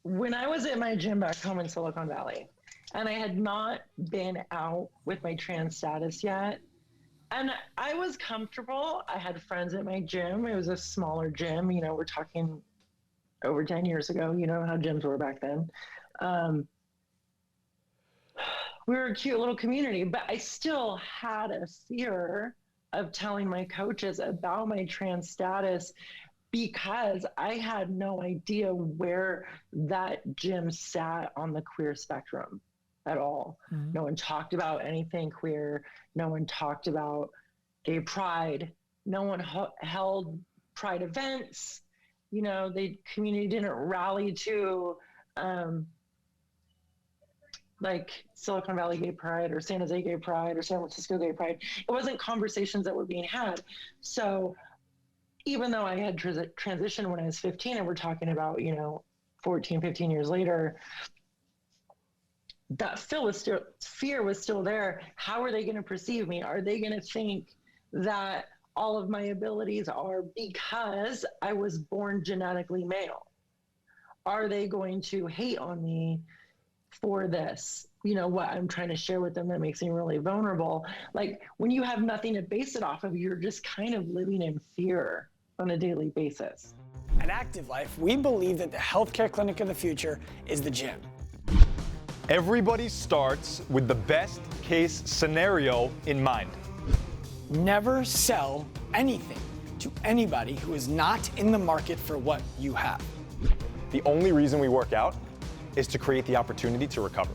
when I was at my gym back home in Silicon Valley, and I had not been out with my trans status yet, and I was comfortable. I had friends at my gym. It was a smaller gym. You know, we're talking over 10 years ago. You know how gyms were back then. We were a cute little community, but I still had a fear of telling my coaches about my trans status because I had no idea where that gym sat on the queer spectrum at all. Mm-hmm. No one talked about anything queer. No one talked about gay pride. No one held pride events. You know, the community didn't rally to like Silicon Valley Gay Pride or San Jose Gay Pride or San Francisco Gay Pride. It wasn't conversations that were being had. So even though I had transitioned when I was 15, and we're talking about, 14, 15 years later, that fear was still there. How are they going to perceive me? Are they going to think that all of my abilities are because I was born genetically male? Are they going to hate on me for this? What I'm trying to share with them that makes me really vulnerable. Like when you have nothing to base it off of, you're just kind of living in fear on a daily basis. At Active Life, we believe that the healthcare clinic of the future is the gym. Everybody starts with the best case scenario in mind. Never sell anything to anybody who is not in the market for what you have. The only reason we work out is to create the opportunity to recover.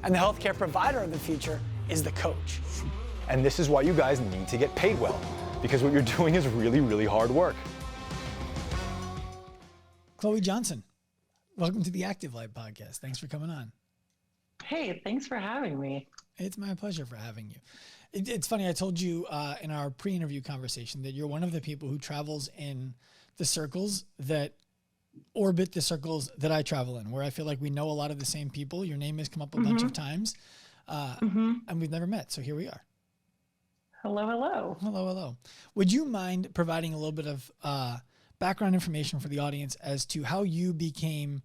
And the healthcare provider of the future is the coach. And this is why you guys need to get paid well, because what you're doing is really, really hard work. Chloie Jönsson, welcome to the Active Life podcast. Thanks for coming on. Hey, thanks for having me. It's my pleasure for having you. It's funny, I told you in our pre-interview conversation that you're one of the people who travels in the circles that orbit the circles that I travel in, where I feel like we know a lot of the same people. Your name has come up a bunch of times, and we've never met. So here we are. Hello, hello. Hello, hello. Would you mind providing a little bit of background information for the audience as to how you became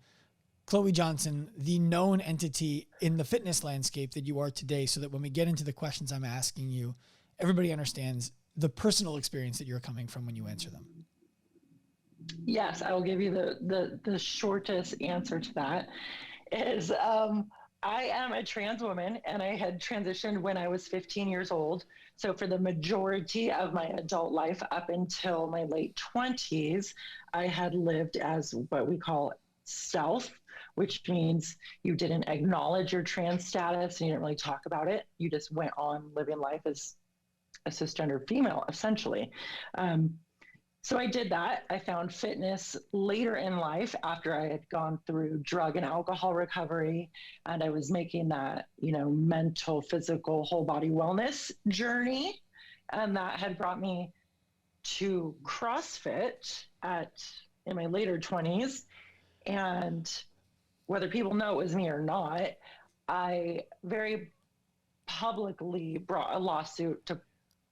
Chloie Jönsson, the known entity in the fitness landscape that you are today, so that when we get into the questions I'm asking you, everybody understands the personal experience that you're coming from when you answer them? Yes, I will give you the shortest answer to that is I am a trans woman, and I had transitioned when I was 15 years old. So for the majority of my adult life up until my late 20s, I had lived as what we call self, which means you didn't acknowledge your trans status and you didn't really talk about it. You just went on living life as a cisgender female, essentially. So I did that. I found fitness later in life after I had gone through drug and alcohol recovery, and I was making that, mental, physical, whole body wellness journey. And that had brought me to CrossFit in my later 20s. And whether people know it was me or not, I very publicly brought a lawsuit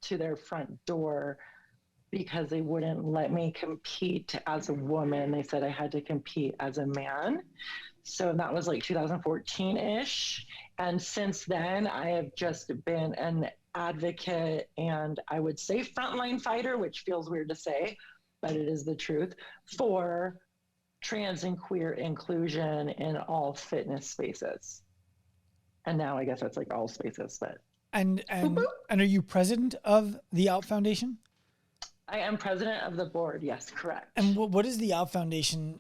to their front door because they wouldn't let me compete as a woman. They said I had to compete as a man. So that was like 2014-ish. And since then, I have just been an advocate and I would say frontline fighter, which feels weird to say, but it is the truth, for trans and queer inclusion in all fitness spaces. And now I guess that's like all spaces, but. And are you president of the Out Foundation? I am president of the board. Yes, correct. And what does the Out Foundation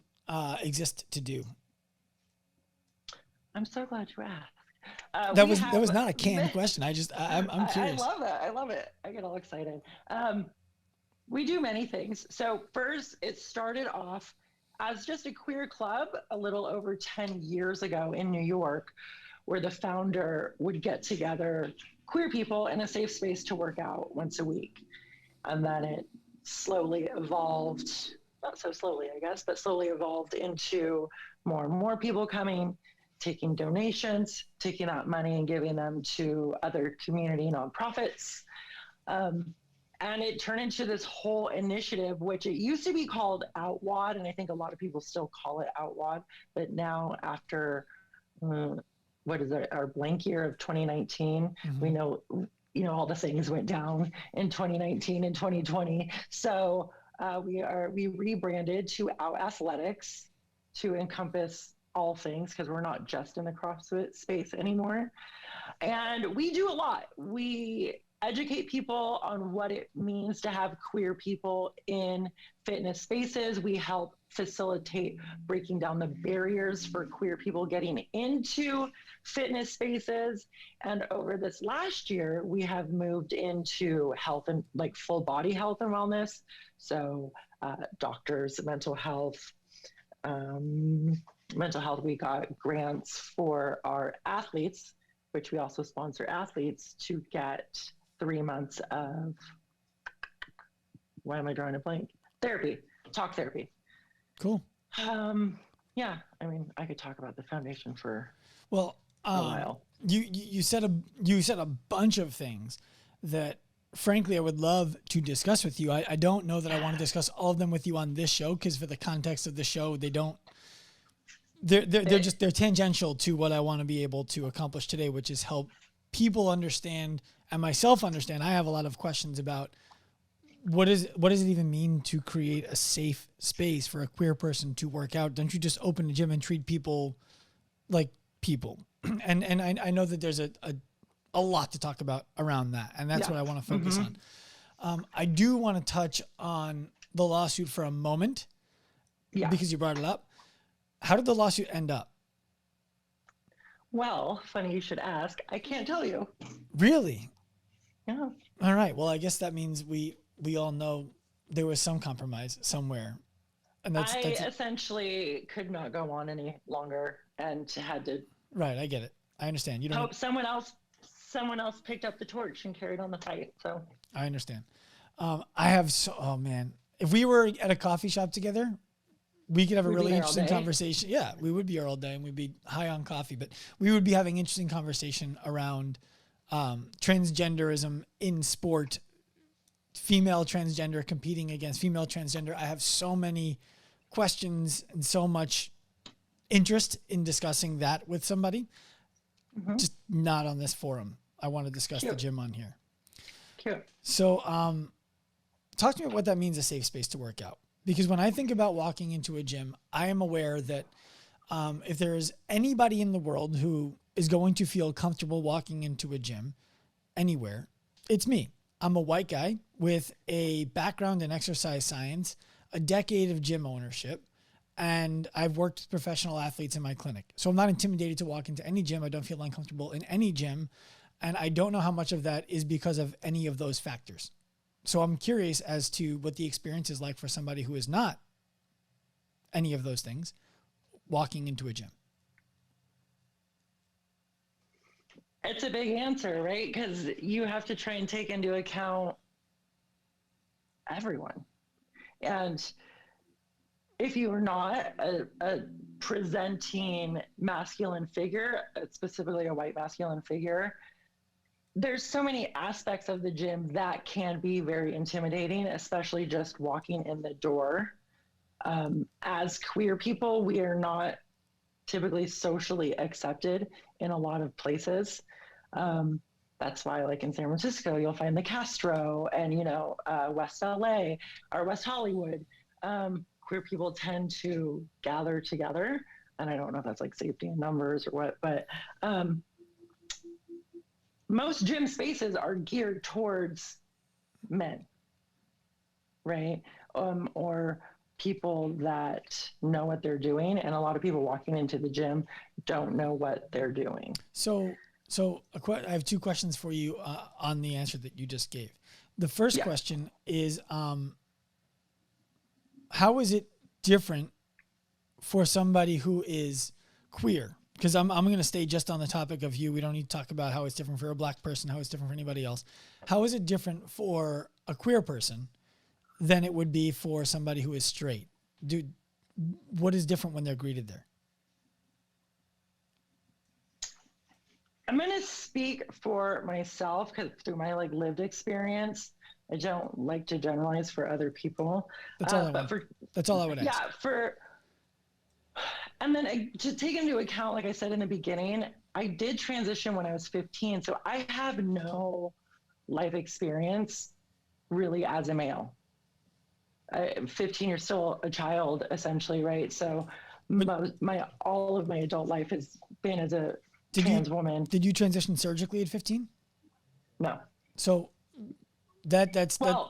exist to do? I'm so glad you asked. That was not a canned question. I'm curious. I love it. I get all excited. We do many things. So first, it started off as just a queer club a little over 10 years ago in New York, where the founder would get together queer people in a safe space to work out once a week. And then it slowly evolved, not so slowly, I guess, but slowly evolved into more and more people coming, taking donations, taking that money and giving them to other community nonprofits. And it turned into this whole initiative, which it used to be called Outwad, and I think a lot of people still call it Outwad. But now, after what is it, our blank year of 2019, we know, all the things went down in 2019 and 2020. So we rebranded to Out Athletics to encompass all things, because we're not just in the CrossFit space anymore. And we do a lot. We educate people on what it means to have queer people in fitness spaces. We help facilitate breaking down the barriers for queer people getting into fitness spaces. And over this last year, we have moved into health and like full body health and wellness. So doctors, mental health, we got grants for our athletes, which we also sponsor athletes, to get 3 months of, why am I drawing a blank? Talk therapy. Cool. Yeah, I mean, I could talk about the foundation for a while. You said a bunch of things that, frankly, I would love to discuss with you. I don't know that I want to discuss all of them with you on this show, because for the context of the show, they're tangential to what I want to be able to accomplish today, which is help people understand and myself understand. I have a lot of questions about what does it even mean to create a safe space for a queer person to work out? Don't you just open a gym and treat people like people? And I know that there's a lot to talk about around that, and that's what I want to focus on. I do want to touch on the lawsuit for a moment, because you brought it up. How did the lawsuit end up? Well, funny you should ask. I can't tell you. Really? Yeah. All right. Well, I guess that means we all know there was some compromise somewhere. And that's essentially could not go on any longer and had to. Right. I get it. I understand. You don't hope someone else picked up the torch and carried on the fight. So I understand. Oh man, if we were at a coffee shop together, we could have a really interesting conversation. Yeah, we would be here all day and we'd be high on coffee, but we would be having interesting conversation around transgenderism in sport, female transgender competing against female transgender. I have so many questions and so much interest in discussing that with somebody, just not on this forum. I want to discuss the gym on here. Cute. So talk to me about what that means, a safe space to work out. Because when I think about walking into a gym, I am aware that if there is anybody in the world who is going to feel comfortable walking into a gym anywhere, it's me. I'm a white guy with a background in exercise science, a decade of gym ownership, and I've worked with professional athletes in my clinic. So I'm not intimidated to walk into any gym. I don't feel uncomfortable in any gym. And I don't know how much of that is because of any of those factors. So I'm curious as to what the experience is like for somebody who is not any of those things walking into a gym. It's a big answer, right? Because you have to try and take into account everyone. And if you are not a presenting masculine figure, specifically a white masculine figure, there's so many aspects of the gym that can be very intimidating, especially just walking in the door. As queer people, we are not typically socially accepted in a lot of places. That's why, like in San Francisco, you'll find the Castro and, West LA or West Hollywood. Queer people tend to gather together. And I don't know if that's like safety in numbers or what, but most gym spaces are geared towards men, right? Or people that know what they're doing. And a lot of people walking into the gym don't know what they're doing. So I have two questions for you on the answer that you just gave. The first question is, how is it different for somebody who is queer? Because I'm going to stay just on the topic of you. We don't need to talk about how it's different for a black person, how it's different for anybody else. How is it different for a queer person than it would be for somebody who is straight? What is different when they're greeted there? I'm going to speak for myself because through my lived experience, I don't like to generalize for other people. That's all I want. That's all I would ask. Yeah, and then to take into account, like I said in the beginning, I did transition when I was 15, so I have no life experience really as a male. 15, you're still a child, essentially, right? So all of my adult life has been as a trans woman. Did you transition surgically at 15? No. So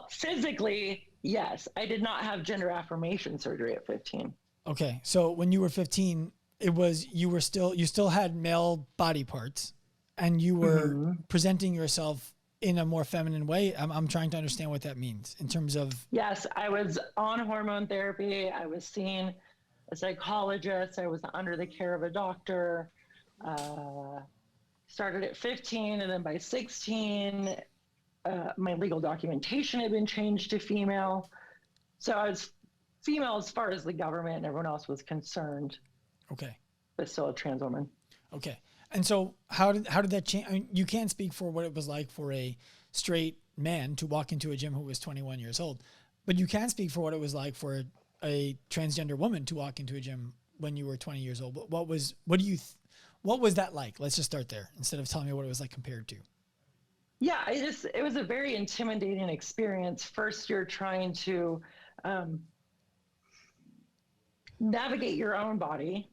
physically, yes. I did not have gender affirmation surgery at 15. Okay. So when you were 15, you still had male body parts, and you were presenting yourself in a more feminine way. I'm trying to understand what that means in terms of. Yes, I was on hormone therapy. I was seeing a psychologist. I was under the care of a doctor. Started at 15, and then by 16, my legal documentation had been changed to female. So I was female as far as the government and everyone else was concerned. Okay. But still a trans woman. Okay. And so how did that change? I mean, you can't speak for what it was like for a straight man to walk into a gym who was 21 years old, but you can speak for what it was like for a transgender woman to walk into a gym when you were 20 years old. What was that like? Let's just start there instead of telling me what it was like compared to. Yeah, it was a very intimidating experience. First, you're trying to navigate your own body,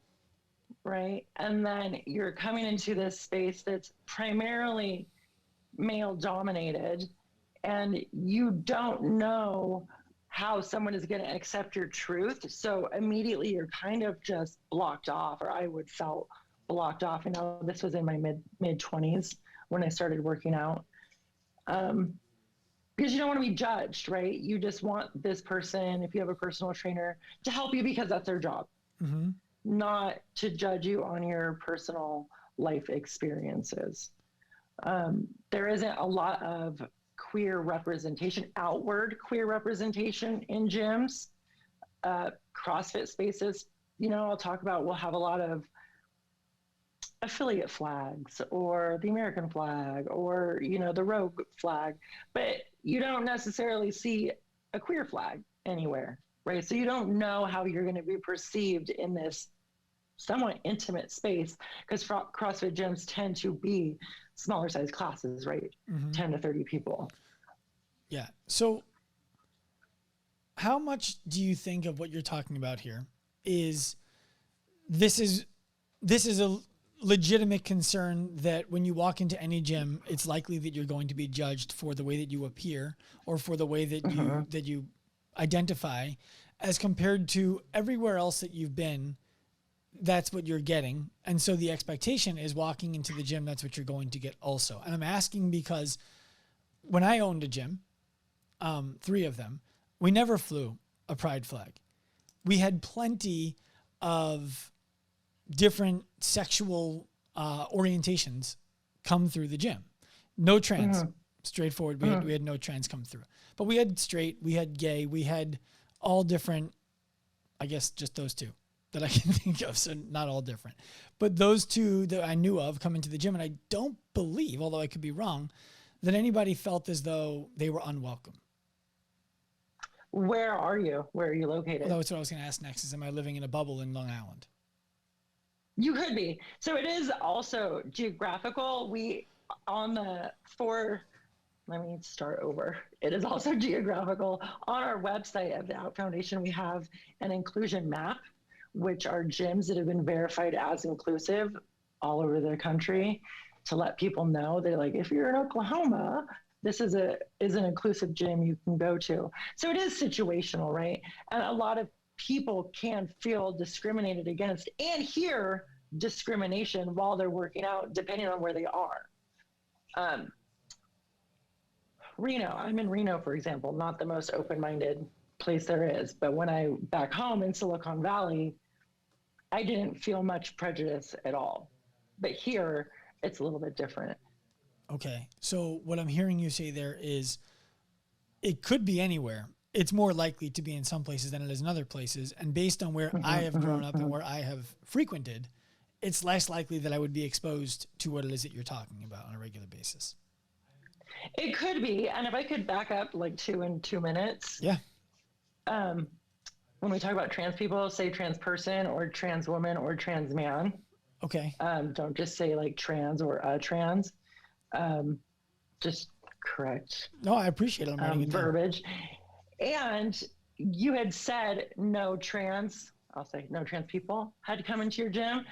right? And then you're coming into this space that's primarily male dominated, and you don't know how someone is going to accept your truth. So immediately you're kind of just blocked off, or I would felt blocked off. And this was in my mid 20s when I started working out. Because you don't want to be judged, right? You just want this person, if you have a personal trainer, to help you because that's their job, not to judge you on your personal life experiences. There isn't a lot of queer representation, outward queer representation in gyms. CrossFit spaces, I'll talk about, we'll have a lot of affiliate flags or the American flag or, the rogue flag, but you don't necessarily see a queer flag anywhere, right? So you don't know how you're going to be perceived in this somewhat intimate space, because CrossFit gyms tend to be smaller size classes, right? 10 to 30 people. Yeah. So how much do you think of what you're talking about here is this is a legitimate concern that when you walk into any gym, it's likely that you're going to be judged for the way that you appear or for the way that you identify, as compared to everywhere else that you've been, that's what you're getting. And so the expectation is walking into the gym, that's what you're going to get also. And I'm asking because when I owned a gym, 3 of them, we never flew a pride flag. We had plenty of different sexual orientations come through the gym. No trans, straightforward. We had no trans come through, but we had straight, we had gay, we had all different. I guess just those 2 that I can think of. So not all different, but those 2 that I knew of come into the gym, and I don't believe, although I could be wrong, that anybody felt as though they were unwelcome. Where are you? Where are you located? Well, that's what I was going to ask next. Is, am I living in a bubble in Long Island? You could be. So it is also geographical. Let me start over. It is also geographical. On our website of the Out Foundation, we have an inclusion map, which are gyms that have been verified as inclusive all over the country, to let people know that, like, if you're in Oklahoma, this is an inclusive gym you can go to. So it is situational, right? And a lot of people can feel discriminated against and hear discrimination while they're working out, depending on where they are. Reno, I'm in Reno, for example, not the most open-minded place there is, but when I back home in Silicon Valley, I didn't feel much prejudice at all. But here, it's a little bit different. Okay. So what I'm hearing you say there is it could be anywhere. It's more likely to be in some places than it is in other places. And based on where I have grown up and where I have frequented, it's less likely that I would be exposed to what it is that you're talking about on a regular basis. It could be. And if I could back up like 2 minutes. Yeah. When we talk about trans people, say trans person or trans woman or trans man. Okay. Don't just say like trans or trans. Just correct. No, I appreciate it. I'm writing it down. Verbiage. And you had said no trans, I'll say no trans people had to come into your gym.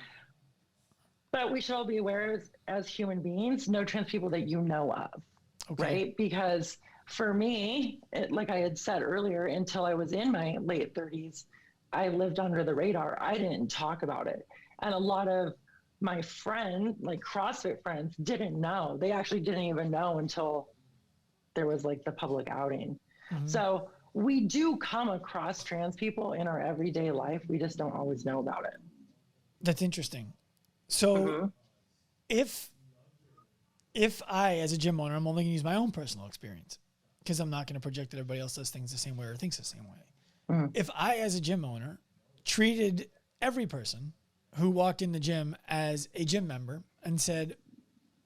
But we should all be aware as human beings, no trans people that you know of, right? Because for me, like I had said earlier, until I was in my late 30s, I lived under the radar. I didn't talk about it. And a lot of my friends, like CrossFit friends, didn't know. They actually didn't even know until there was like the public outing. Mm-hmm. So we do come across trans people in our everyday life. We just don't always know about it. That's interesting. So if I, as a gym owner, I'm only going to use my own personal experience because I'm not going to project that everybody else does things the same way or thinks the same way. If I, as a gym owner, treated every person who walked in the gym as a gym member and said,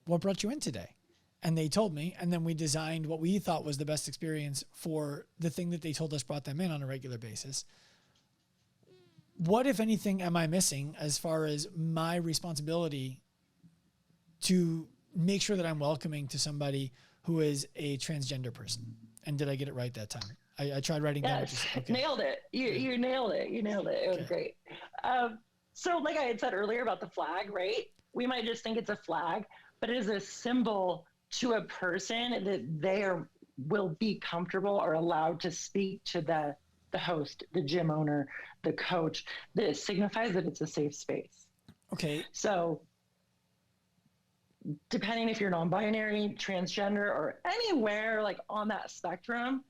what brought you in today? And they told me, and then we designed what we thought was the best experience for the thing that they told us brought them in on a regular basis. What, if anything, am I missing as far as my responsibility to make sure that I'm welcoming to somebody who is a transgender person? And did I get it right that time? I tried writing down. Yes, nailed it. You nailed it. You nailed it. It was great. So like I had said earlier about the flag, right? We might just think it's a flag, but it is a symbol to a person that they will be comfortable or allowed to speak to the host, the gym owner, the coach. That signifies that it's a safe space. Okay. So depending if you're non-binary, transgender, or anywhere like on that spectrum,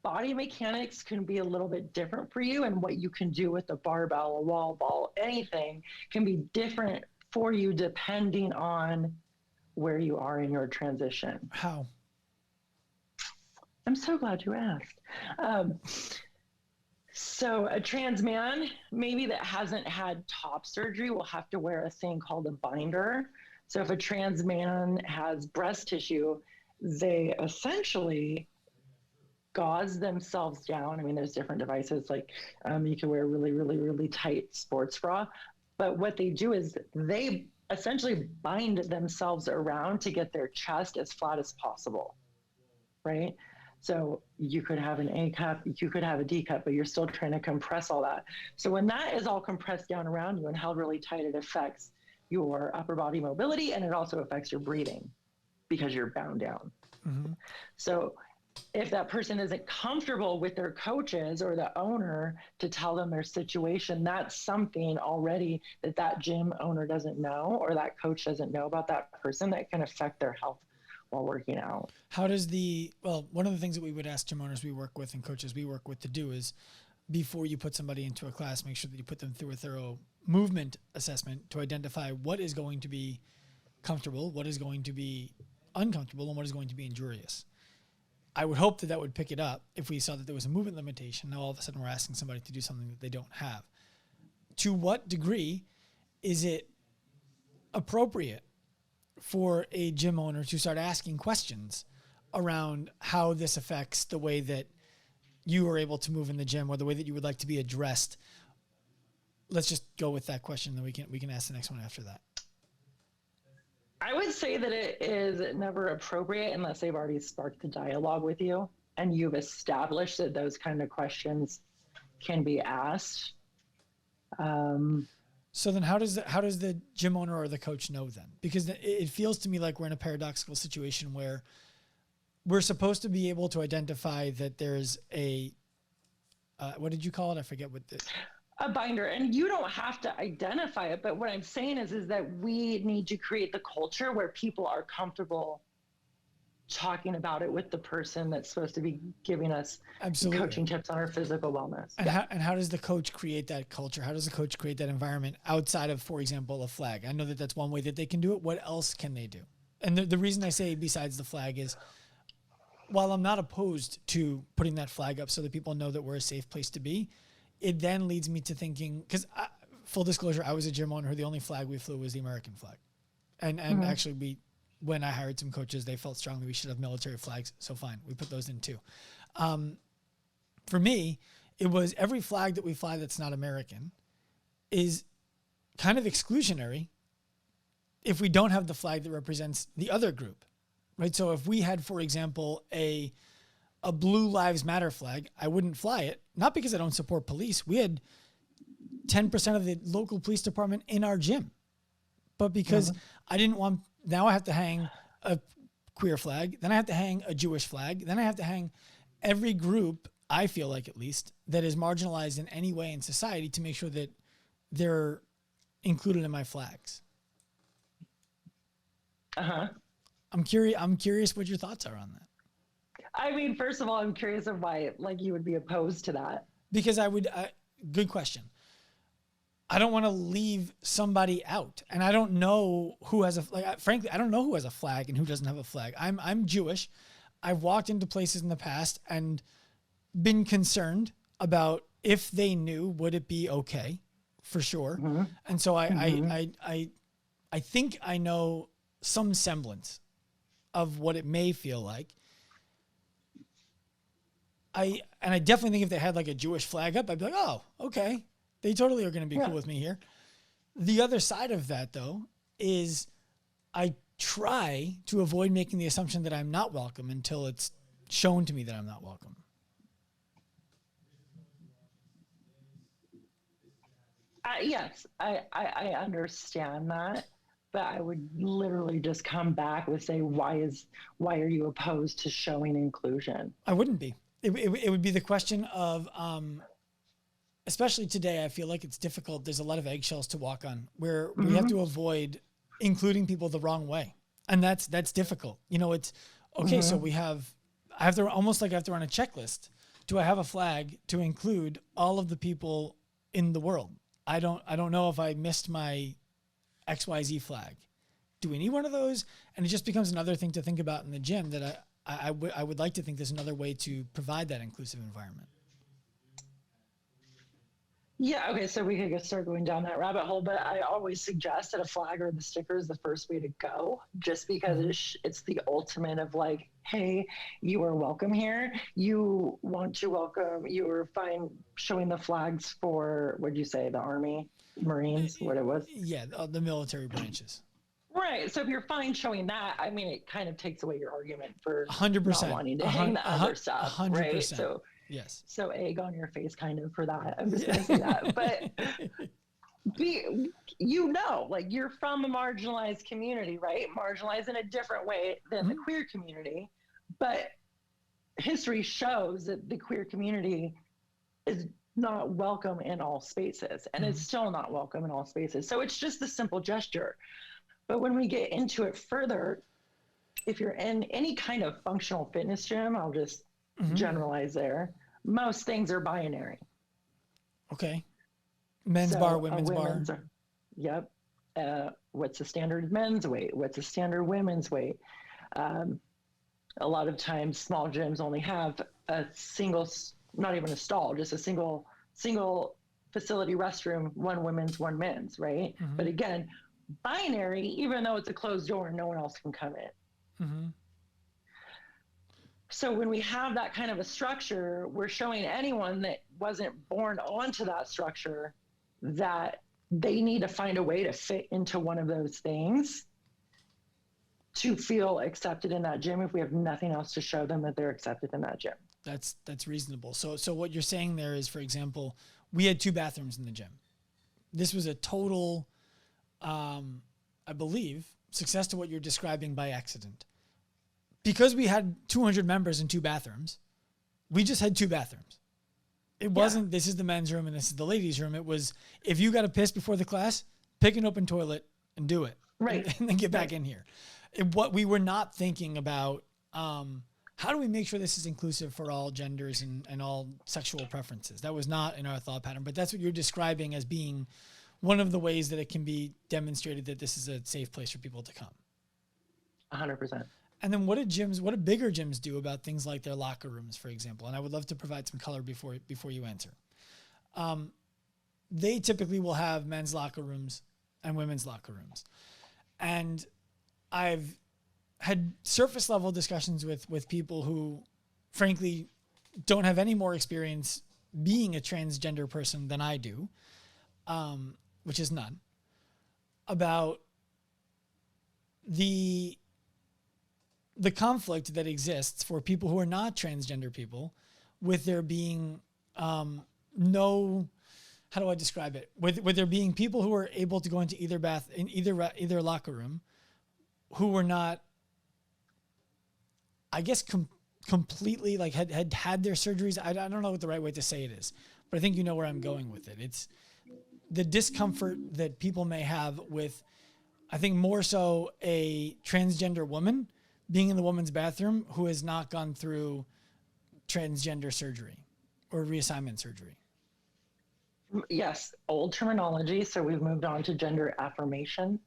body mechanics can be a little bit different for you, and what you can do with a barbell, a wall ball, anything can be different for you depending on where you are in your transition. How? I'm so glad you asked. So a trans man, maybe that hasn't had top surgery, will have to wear a thing called a binder. So if a trans man has breast tissue, they essentially gauze themselves down. I mean, there's different devices, like you can wear a really, really, really tight sports bra. But what they do is they essentially bind themselves around to get their chest as flat as possible, right? So you could have an A cup, you could have a D cup, but you're still trying to compress all that. So when that is all compressed down around you and held really tight, it affects your upper body mobility, and it also affects your breathing because you're bound down. Mm-hmm. So if that person isn't comfortable with their coaches or the owner to tell them their situation, that's something already that gym owner doesn't know, or that coach doesn't know about that person, that can affect their health while working out. How does one of the things that we would ask gym owners we work with and coaches we work with to do is, before you put somebody into a class, make sure that you put them through a thorough movement assessment to identify what is going to be comfortable, what is going to be uncomfortable, and what is going to be injurious. I would hope that would pick it up if we saw that there was a movement limitation. Now all of a sudden we're asking somebody to do something that they don't have. To what degree is it appropriate for a gym owner to start asking questions around how this affects the way that you are able to move in the gym or the way that you would like to be addressed? Let's just go with that question, then we can ask the next one after that. I would say that it is never appropriate unless they've already sparked the dialogue with you and you've established that those kind of questions can be asked. So then how does the gym owner or the coach know then? Because it feels to me like we're in a paradoxical situation where we're supposed to be able to identify that there's a, what did you call it? I forget what a binder, and you don't have to identify it. But what I'm saying is that we need to create the culture where people are comfortable talking about it with the person that's supposed to be giving us coaching tips on our physical wellness. And, how does the coach create that culture? How does the coach create that environment outside of, for example, a flag? I know that that's one way that they can do it. What else can they do? And the reason I say besides the flag is, while I'm not opposed to putting that flag up so that people know that we're a safe place to be, it then leads me to thinking, because full disclosure, I was a gym owner who the only flag we flew was the American flag. And actually when I hired some coaches, they felt strongly we should have military flags. So fine, we put those in too. For me, it was every flag that we fly that's not American is kind of exclusionary if we don't have the flag that represents the other group, right? So if we had, for example, a Blue Lives Matter flag, I wouldn't fly it, not because I don't support police. We had 10% of the local police department in our gym, but because I didn't want, now I have to hang a queer flag, then I have to hang a Jewish flag, then I have to hang every group, I feel like at least, that is marginalized in any way in society to make sure that they're included in my flags. I'm curious what your thoughts are on that. I mean, first of all, I'm curious of why, like, you would be opposed to that. Because good question. I don't want to leave somebody out, and I don't know who has frankly, I don't know who has a flag and who doesn't have a flag. I'm Jewish. I've walked into places in the past and been concerned about if they knew, would it be okay, for sure. And so I think I know some semblance of what it may feel like. I definitely think if they had like a Jewish flag up, I'd be like, oh, okay. They totally are going to be cool with me here. The other side of that, though, is I try to avoid making the assumption that I'm not welcome until it's shown to me that I'm not welcome. Yes, I understand that, but I would literally just come back with say, why are you opposed to showing inclusion? I wouldn't be. It would be the question of, especially today, I feel like it's difficult. There's a lot of eggshells to walk on where we have to avoid including people the wrong way. And that's difficult. You know, it's okay. So I have to run a checklist. Do I have a flag to include all of the people in the world? I don't know if I missed my XYZ flag. Do we need one of those? And it just becomes another thing to think about in the gym that I would like to think there's another way to provide that inclusive environment. Yeah, okay, so we could start going down that rabbit hole, but I always suggest that a flag or the sticker is the first way to go, just because it's the ultimate of like, hey, you are welcome here. You want to welcome, you are fine showing the flags for, what'd you say, the Army, Marines, what it was? Yeah, the military branches. Right, so if you're fine showing that, I mean, it kind of takes away your argument for 100%. not wanting to hang the other stuff, 100%. right? So yes. So egg on your face kind of for that. I'm just going to say that. But like you're from a marginalized community, right? Marginalized in a different way than the queer community. But history shows that the queer community is not welcome in all spaces. And it's still not welcome in all spaces. So it's just a simple gesture. But when we get into it further, if you're in any kind of functional fitness gym, I'll just generalize there. Most things are binary. Okay. Men's bar, women's bar. Yep. What's the standard men's weight? What's the standard women's weight? A lot of times small gyms only have a single, not even a stall, just a single facility restroom, one women's, one men's, right? But again, binary, even though it's a closed door, no one else can come in. So when we have that kind of a structure, we're showing anyone that wasn't born onto that structure that they need to find a way to fit into one of those things to feel accepted in that gym if we have nothing else to show them that they're accepted in that gym. That's reasonable. So what you're saying there is, for example, we had 2 bathrooms in the gym. This was a total, I believe, success to what you're describing by accident. Because we had 200 members in 2 bathrooms, we just had 2 bathrooms. It wasn't, this is the men's room and this is the ladies' room. It was, if you got to piss before the class, pick an open toilet and do it. Right. And then get back in here. What we were not thinking about, how do we make sure this is inclusive for all genders and all sexual preferences? That was not in our thought pattern, but that's what you're describing as being one of the ways that it can be demonstrated that this is a safe place for people to come. 100%. And then what do bigger gyms do about things like their locker rooms, for example? And I would love to provide some color before you answer. They typically will have men's locker rooms and women's locker rooms. And I've had surface level discussions with people who frankly don't have any more experience being a transgender person than I do, which is none, about the conflict that exists for people who are not transgender people with there being no, how do I describe it? With there being people who are able to go into either locker room who were not, I guess, completely like had their surgeries. I don't know what the right way to say it is, but I think you know where I'm going with it. It's the discomfort that people may have with, I think more so a transgender woman being in the woman's bathroom who has not gone through transgender surgery or reassignment surgery. Yes, old terminology. So we've moved on to gender affirmation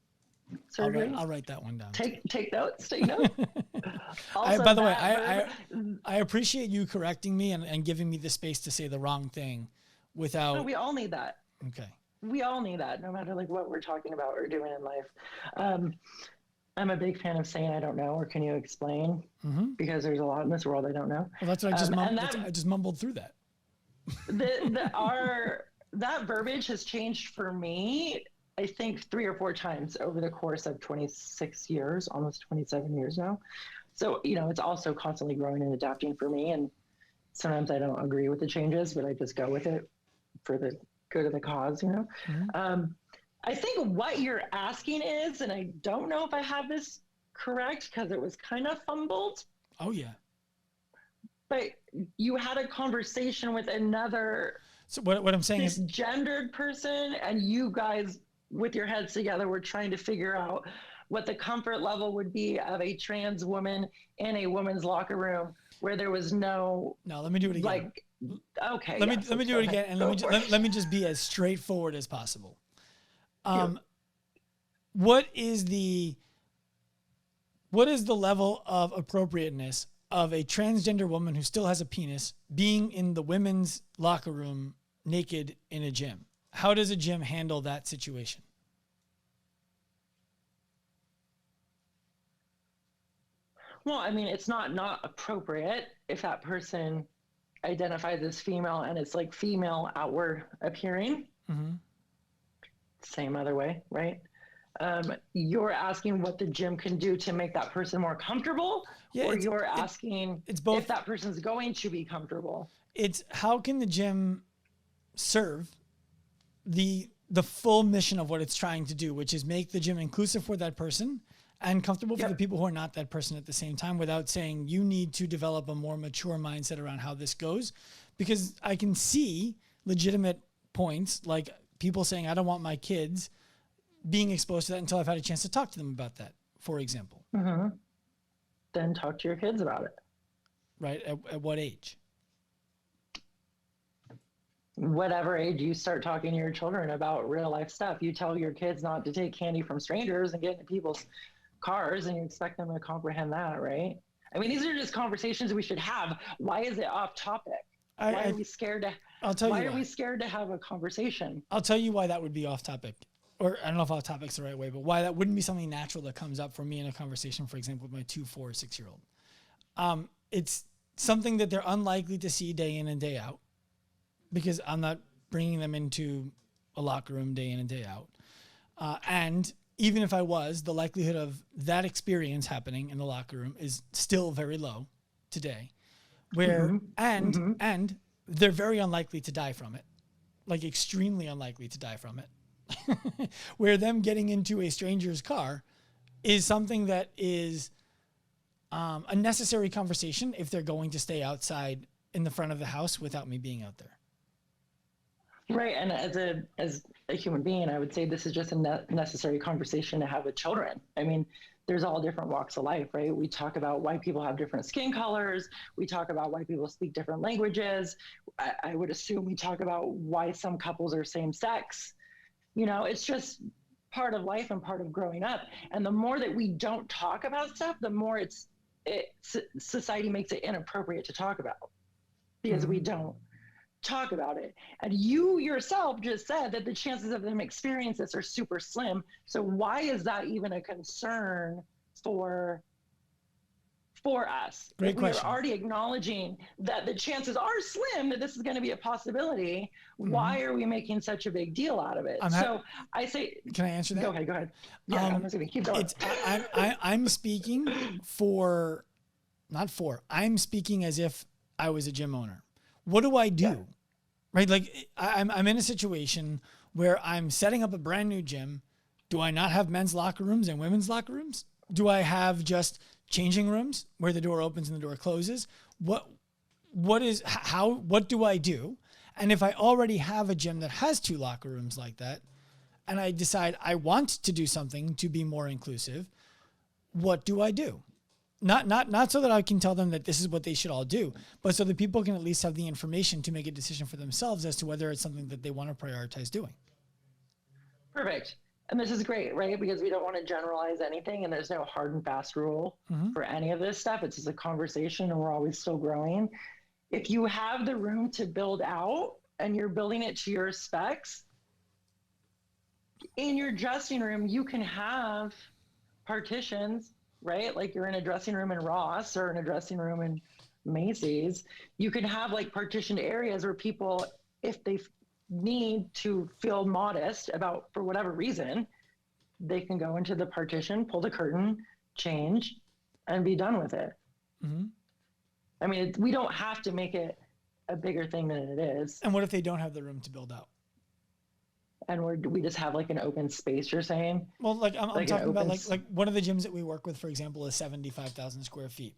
surgery. I'll write that one down. Take notes. Take notes. By the way, I appreciate you correcting me and giving me the space to say the wrong thing without. No, we all need that. Okay. We all need that, no matter like what we're talking about or doing in life. I'm a big fan of saying I don't know, or can you explain? Mm-hmm. Because there's a lot in this world I don't know. Well, that's what I just mumbled through that. That verbiage has changed for me, I think 3 or 4 times over the course of 26 years, almost 27 years now. So, it's also constantly growing and adapting for me. And sometimes I don't agree with the changes, but I just go with it for the good of the cause, Mm-hmm. I think what you're asking is, and I don't know if I have this correct because it was kind of fumbled. Oh, yeah. But you had a conversation with another. So what I'm saying is gendered person, and you guys with your heads together were trying to figure out what the comfort level would be of a trans woman in a woman's locker room where there was no. No, let me do it again. Okay. Let me do it again, and let me just be as straightforward as possible. What is the level of appropriateness of a transgender woman who still has a penis being in the women's locker room naked in a gym? How does a gym handle that situation? Well, I mean, it's not appropriate if that person identifies as female and it's like female outward appearing. Mm-hmm. Same other way, right? You're asking what the gym can do to make that person more comfortable, or you're asking it's both. If that person's going to be comfortable. It's how can the gym serve the full mission of what it's trying to do, which is make the gym inclusive for that person and comfortable for the people who are not that person at the same time, without saying you need to develop a more mature mindset around how this goes. Because I can see legitimate points like people saying, I don't want my kids being exposed to that until I've had a chance to talk to them about that, for example. Mm-hmm. Then talk to your kids about it. Right. At what age? Whatever age you start talking to your children about real life stuff. You tell your kids not to take candy from strangers and get into people's cars, and you expect them to comprehend that, right? I mean, these are just conversations we should have. Why is it off topic? Why are we scared to? Why are we scared to have a conversation? I'll tell you why that would be off topic, or I don't know if off topic's the right way, but why that wouldn't be something natural that comes up for me in a conversation, for example, with my 2, 4, 6-year-old. It's something that they're unlikely to see day in and day out, because I'm not bringing them into a locker room day in and day out. And even if I was, the likelihood of that experience happening in the locker room is still very low today. Where and they're very unlikely to die from it, like extremely unlikely to die from it. Where them getting into a stranger's car is something that is a necessary conversation if they're going to stay outside in the front of the house without me being out there. Right, and as a human being, I would say this is just a necessary conversation to have with children. I mean, there's all different walks of life, right? We talk about why people have different skin colors. We talk about why people speak different languages. I would assume we talk about why some couples are same sex. It's just part of life and part of growing up. And the more that we don't talk about stuff, the more society makes it inappropriate to talk about, because we don't talk about it. And you yourself just said that the chances of them experience this are super slim. So why is that even a concern for for us. Great if question. We are already acknowledging that the chances are slim that this is going to be a possibility. Why are we making such a big deal out of it? So I say, can I answer that? Go ahead. Yeah, I'm just going to keep going. I'm speaking I'm speaking as if I was a gym owner. What do I do? Yeah. Right? Like I'm in a situation where I'm setting up a brand new gym. Do I not have men's locker rooms and women's locker rooms? Do I have just changing rooms where the door opens and the door closes? What do I do? And if I already have a gym that has 2 locker rooms like that, and I decide I want to do something to be more inclusive, what do I do? Not so that I can tell them that this is what they should all do, but so that people can at least have the information to make a decision for themselves as to whether it's something that they want to prioritize doing. Perfect. And this is great, right? Because we don't want to generalize anything, and there's no hard and fast rule for any of this stuff. It's just a conversation, and we're always still growing. If you have the room to build out and you're building it to your specs, in your dressing room, you can have partitions, right? Like you're in a dressing room in Ross or in a dressing room in Macy's. You can have like partitioned areas where people, if they need to feel modest about, for whatever reason, they can go into the partition, pull the curtain, change, and be done with it. I mean, we don't have to make it a bigger thing than it is. And what if they don't have the room to build out? And we just have like an open space, you're saying? Well, like I'm talking about like one of the gyms that we work with, for example, is 75,000 square feet.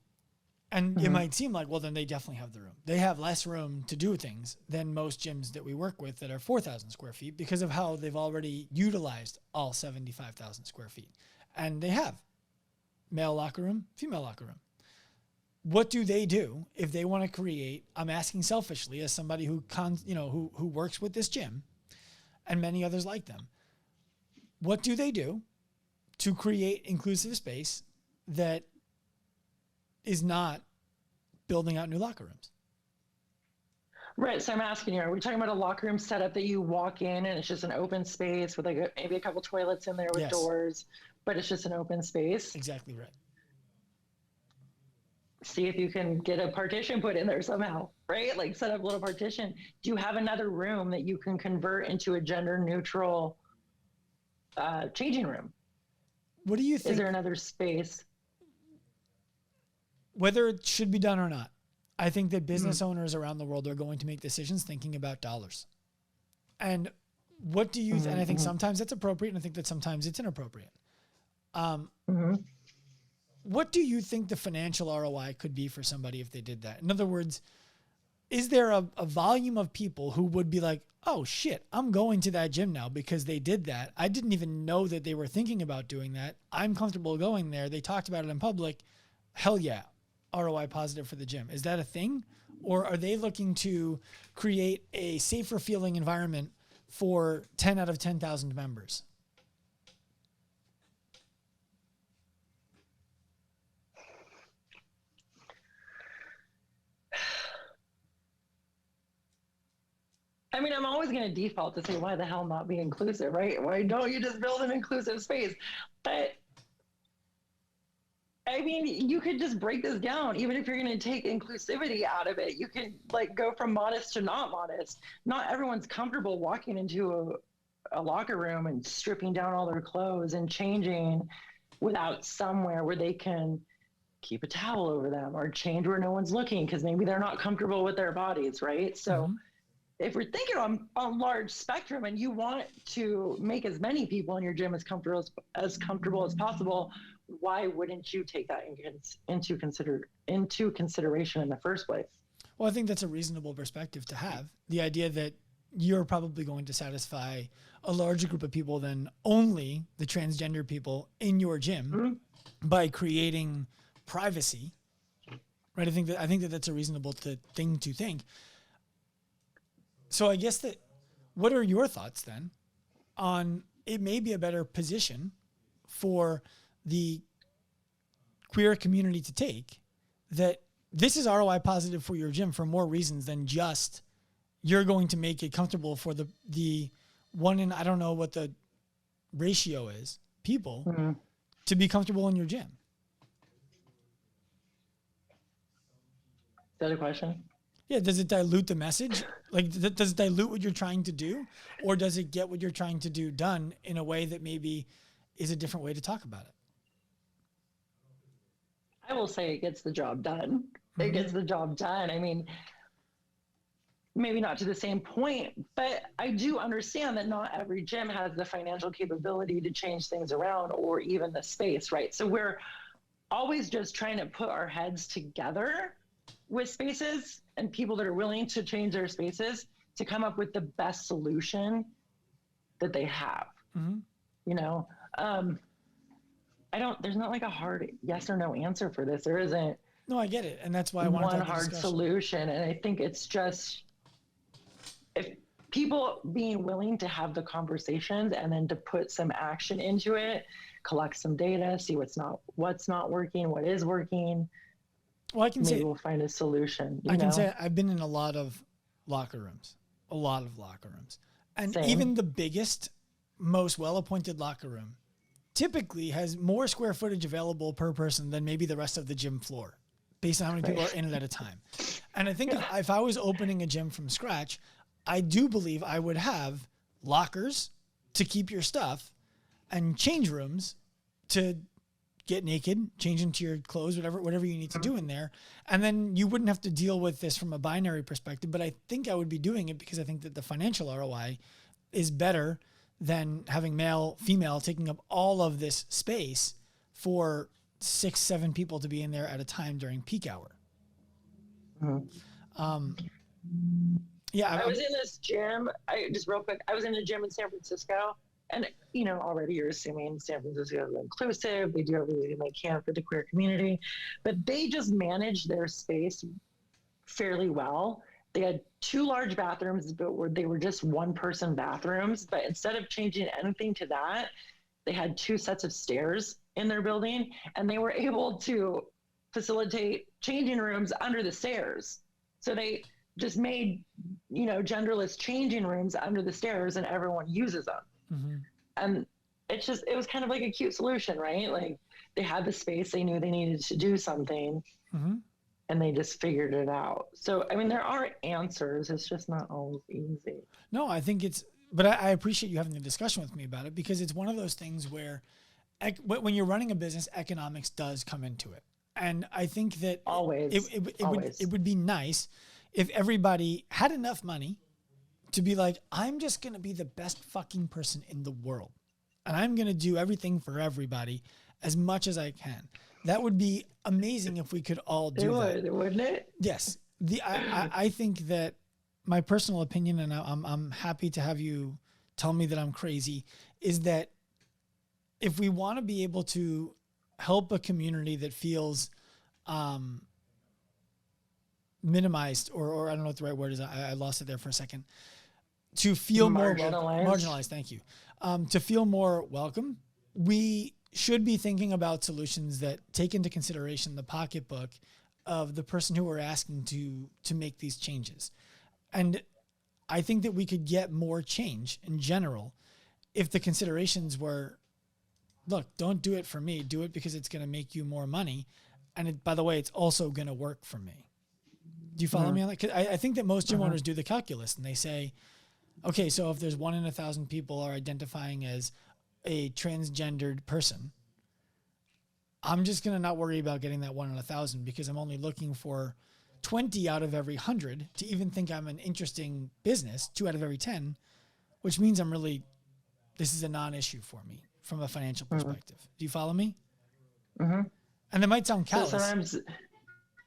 And it might seem like, well, then they definitely have the room. They have less room to do things than most gyms that we work with that are 4,000 square feet because of how they've already utilized all 75,000 square feet. And they have male locker room, female locker room. What do they do if they want to create, I'm asking selfishly as somebody who works with this gym and many others like them, what do they do to create inclusive space that is not building out new locker rooms? Right. So I'm asking you, are we talking about a locker room setup that you walk in and it's just an open space with like maybe a couple toilets in there with doors, but it's just an open space? Exactly right. See if you can get a partition put in there somehow, right? Like set up a little partition. Do you have another room that you can convert into a gender neutral changing room? What do you think? Is there another space? Whether it should be done or not, I think that business owners around the world are going to make decisions thinking about dollars. And what do you, and I think sometimes that's appropriate, and I think that sometimes it's inappropriate. What do you think the financial ROI could be for somebody if they did that? In other words, is there a volume of people who would be like, oh shit, I'm going to that gym now because they did that. I didn't even know that they were thinking about doing that. I'm comfortable going there. They talked about it in public. Hell yeah. ROI positive for the gym. Is that a thing? Or are they looking to create a safer feeling environment for 10 out of 10,000 members? I mean, I'm always going to default to say, why the hell not be inclusive, right? Why don't you just build an inclusive space? But I mean, you could just break this down. Even if you're going to take inclusivity out of it, you can like go from modest to not modest. Not everyone's comfortable walking into a locker room and stripping down all their clothes and changing without somewhere where they can keep a towel over them or change where no one's looking because maybe they're not comfortable with their bodies, right? So if we're thinking on a large spectrum and you want to make as many people in your gym as comfortable as possible, why wouldn't you take that into consideration in the first place? Well, I think that's a reasonable perspective to have. The idea that you're probably going to satisfy a larger group of people than only the transgender people in your gym by creating privacy, right? I think that that's a reasonable thing to think. So I guess that, what are your thoughts then on it may be a better position for the queer community to take, that this is ROI positive for your gym for more reasons than just you're going to make it comfortable for the one in, I don't know what the ratio is, people to be comfortable in your gym? The other question? Yeah, does it dilute the message? Like, does it dilute what you're trying to do? Or does it get what you're trying to do done in a way that maybe is a different way to talk about it? I will say it gets the job done. Mm-hmm. It gets the job done. I mean, maybe not to the same point, but I do understand that not every gym has the financial capability to change things around or even the space, right? So we're always just trying to put our heads together with spaces and people that are willing to change their spaces to come up with the best solution that they have. Mm-hmm. You know, there's not like a hard yes or no answer for this. There isn't. No, I get it. And that's why I wanted one to have the hard discussion. solution. And I think it's just, if people being willing to have the conversations and then to put some action into it, collect some data, see what's not working, what is working. Well, I can maybe say we'll find a solution. I can say I've been in a lot of locker rooms, and Same. even the biggest, most well-appointed locker room typically has more square footage available per person than maybe the rest of the gym floor, based on how many people are in it at a time. And I think if I was opening a gym from scratch, I do believe I would have lockers to keep your stuff and change rooms to get naked, change into your clothes, whatever you need to do in there. And then you wouldn't have to deal with this from a binary perspective, but I think I would be doing it because I think that the financial ROI is better than having male, female taking up all of this space for 6-7 people to be in there at a time during peak hour. Yeah. I was in this gym. Real quick, I was in a gym in San Francisco, and already you're assuming San Francisco is inclusive. They do everything they can for the queer community, but they just manage their space fairly well. They had 2 large bathrooms, but they were just one-person bathrooms. But instead of changing anything to that, they had 2 sets of stairs in their building, and they were able to facilitate changing rooms under the stairs. So they just made, genderless changing rooms under the stairs, and everyone uses them. Mm-hmm. And it was kind of like a cute solution, right? Like, they had the space, they knew they needed to do something, Mm-hmm. and they just figured it out. So, I mean, there are answers. It's just not always easy. No, I think but I appreciate you having the discussion with me about it, because it's one of those things where when you're running a business, economics does come into it. And I think that Always. it would be nice if everybody had enough money to be like, I'm just going to be the best fucking person in the world, and I'm going to do everything for everybody as much as I can. That would be amazing if we could all do that. Wouldn't it? Yes. I think that my personal opinion, and I'm happy to have you tell me that I'm crazy, is that if we want to be able to help a community that feels minimized, or I don't know what the right word is. I lost it there for a second. To feel more marginalized. Thank you. To feel more welcome, we should be thinking about solutions that take into consideration the pocketbook of the person who we're asking to make these changes. And I think that we could get more change in general if the considerations were, look, don't do it for me. Do it because it's going to make you more money. And by the way, it's also going to work for me. Do you follow me on that? 'Cause I think that most gym owners do the calculus, and they say, okay, so if there's 1 in 1,000 people are identifying as a transgendered person, I'm just going to not worry about getting that 1 in 1,000, because I'm only looking for 20 out of every 100 to even think I'm an interesting business, 2 out of every 10, which means this is a non-issue for me from a financial perspective. Do you follow me? Mm-hmm. And that might sound callous. So sometimes,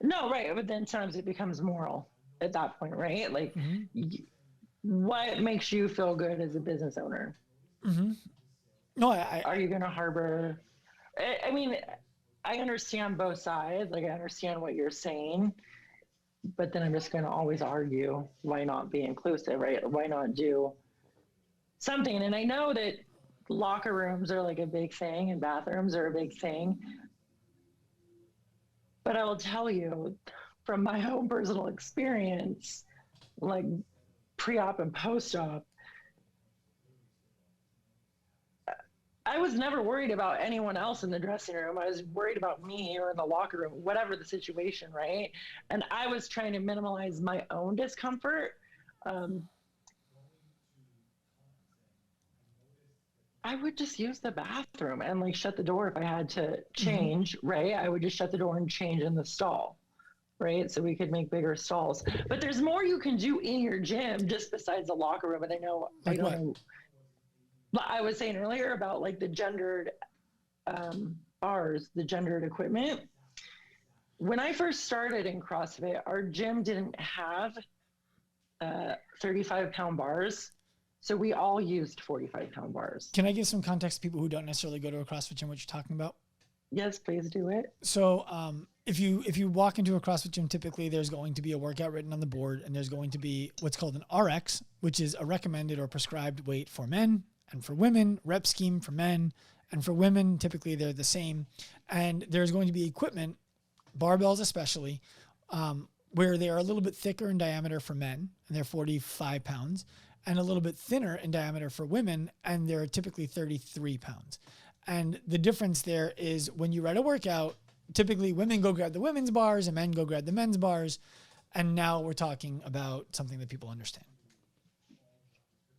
no, right. But then sometimes it becomes moral at that point, right? Like, what makes you feel good as a business owner? Mm-hmm. No, are you going to harbor? I mean, I understand both sides. Like, I understand what you're saying, but then I'm just going to always argue, why not be inclusive, right? Why not do something? And I know that locker rooms are like a big thing, and bathrooms are a big thing. But I will tell you from my own personal experience, like pre-op and post-op, I was never worried about anyone else in the dressing room. I was worried about me or in the locker room, whatever the situation, right? And I was trying to minimize my own discomfort. I would just use the bathroom and like shut the door if I had to change, right? I would just shut the door and change in the stall, right? So we could make bigger stalls. But there's more you can do in your gym just besides the locker room. And I know, Like I don't what? know. But I was saying earlier about like the gendered bars, the gendered equipment. When I first started in CrossFit, our gym didn't have 35-pound bars. So we all used 45-pound bars. Can I give some context to people who don't necessarily go to a CrossFit gym, what you're talking about? Yes, please do it. So if you walk into a CrossFit gym, typically there's going to be a workout written on the board, and there's going to be what's called an RX, which is a recommended or prescribed weight for men and for women, rep scheme for men, and for women, typically they're the same. And there's going to be equipment, barbells especially, where they are a little bit thicker in diameter for men, and they're 45 pounds, and a little bit thinner in diameter for women, and they're typically 33 pounds. And the difference there is when you run a workout, typically women go grab the women's bars and men go grab the men's bars. And now we're talking about something that people understand.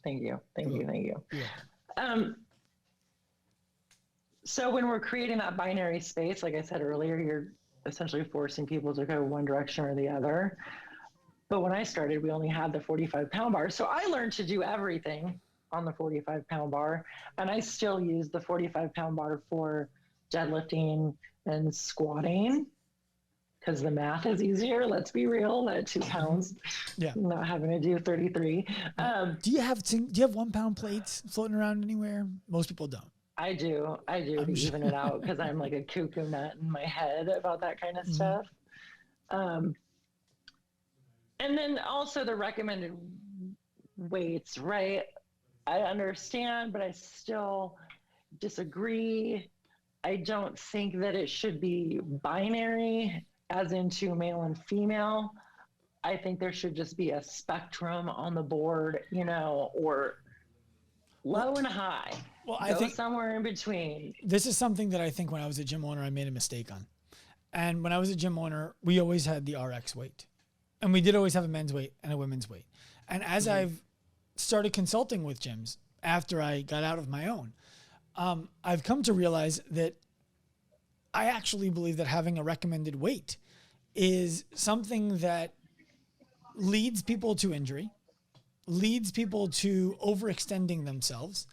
Thank you. Thank you. Thank you. Yeah. So when we're creating that binary space, like I said earlier, you're essentially forcing people to go one direction or the other. But when I started, we only had the 45-pound bar. So I learned to do everything on the 45-pound bar. And I still use the 45-pound bar for deadlifting and squatting because the math is easier. Let's be real, that 2 pounds, Yeah. not having to do 33. Do you have 1 pound plates floating around anywhere? Most people don't. I do to even it out because I'm like a cuckoo nut in my head about that kind of stuff. And then also the recommended weights, right? I understand, but I still disagree. I don't think that it should be binary as into male and female. I think there should just be a spectrum on the board, or low and high. Well, Go I think somewhere in between. this is something that I think when I was a gym owner, I made a mistake on. And when I was a gym owner, we always had the RX weight. And we did always have a men's weight and a women's weight. And as I've started consulting with gyms after I got out of my own, I've come to realize that I actually believe that having a recommended weight is something that leads people to injury, leads people to overextending themselves,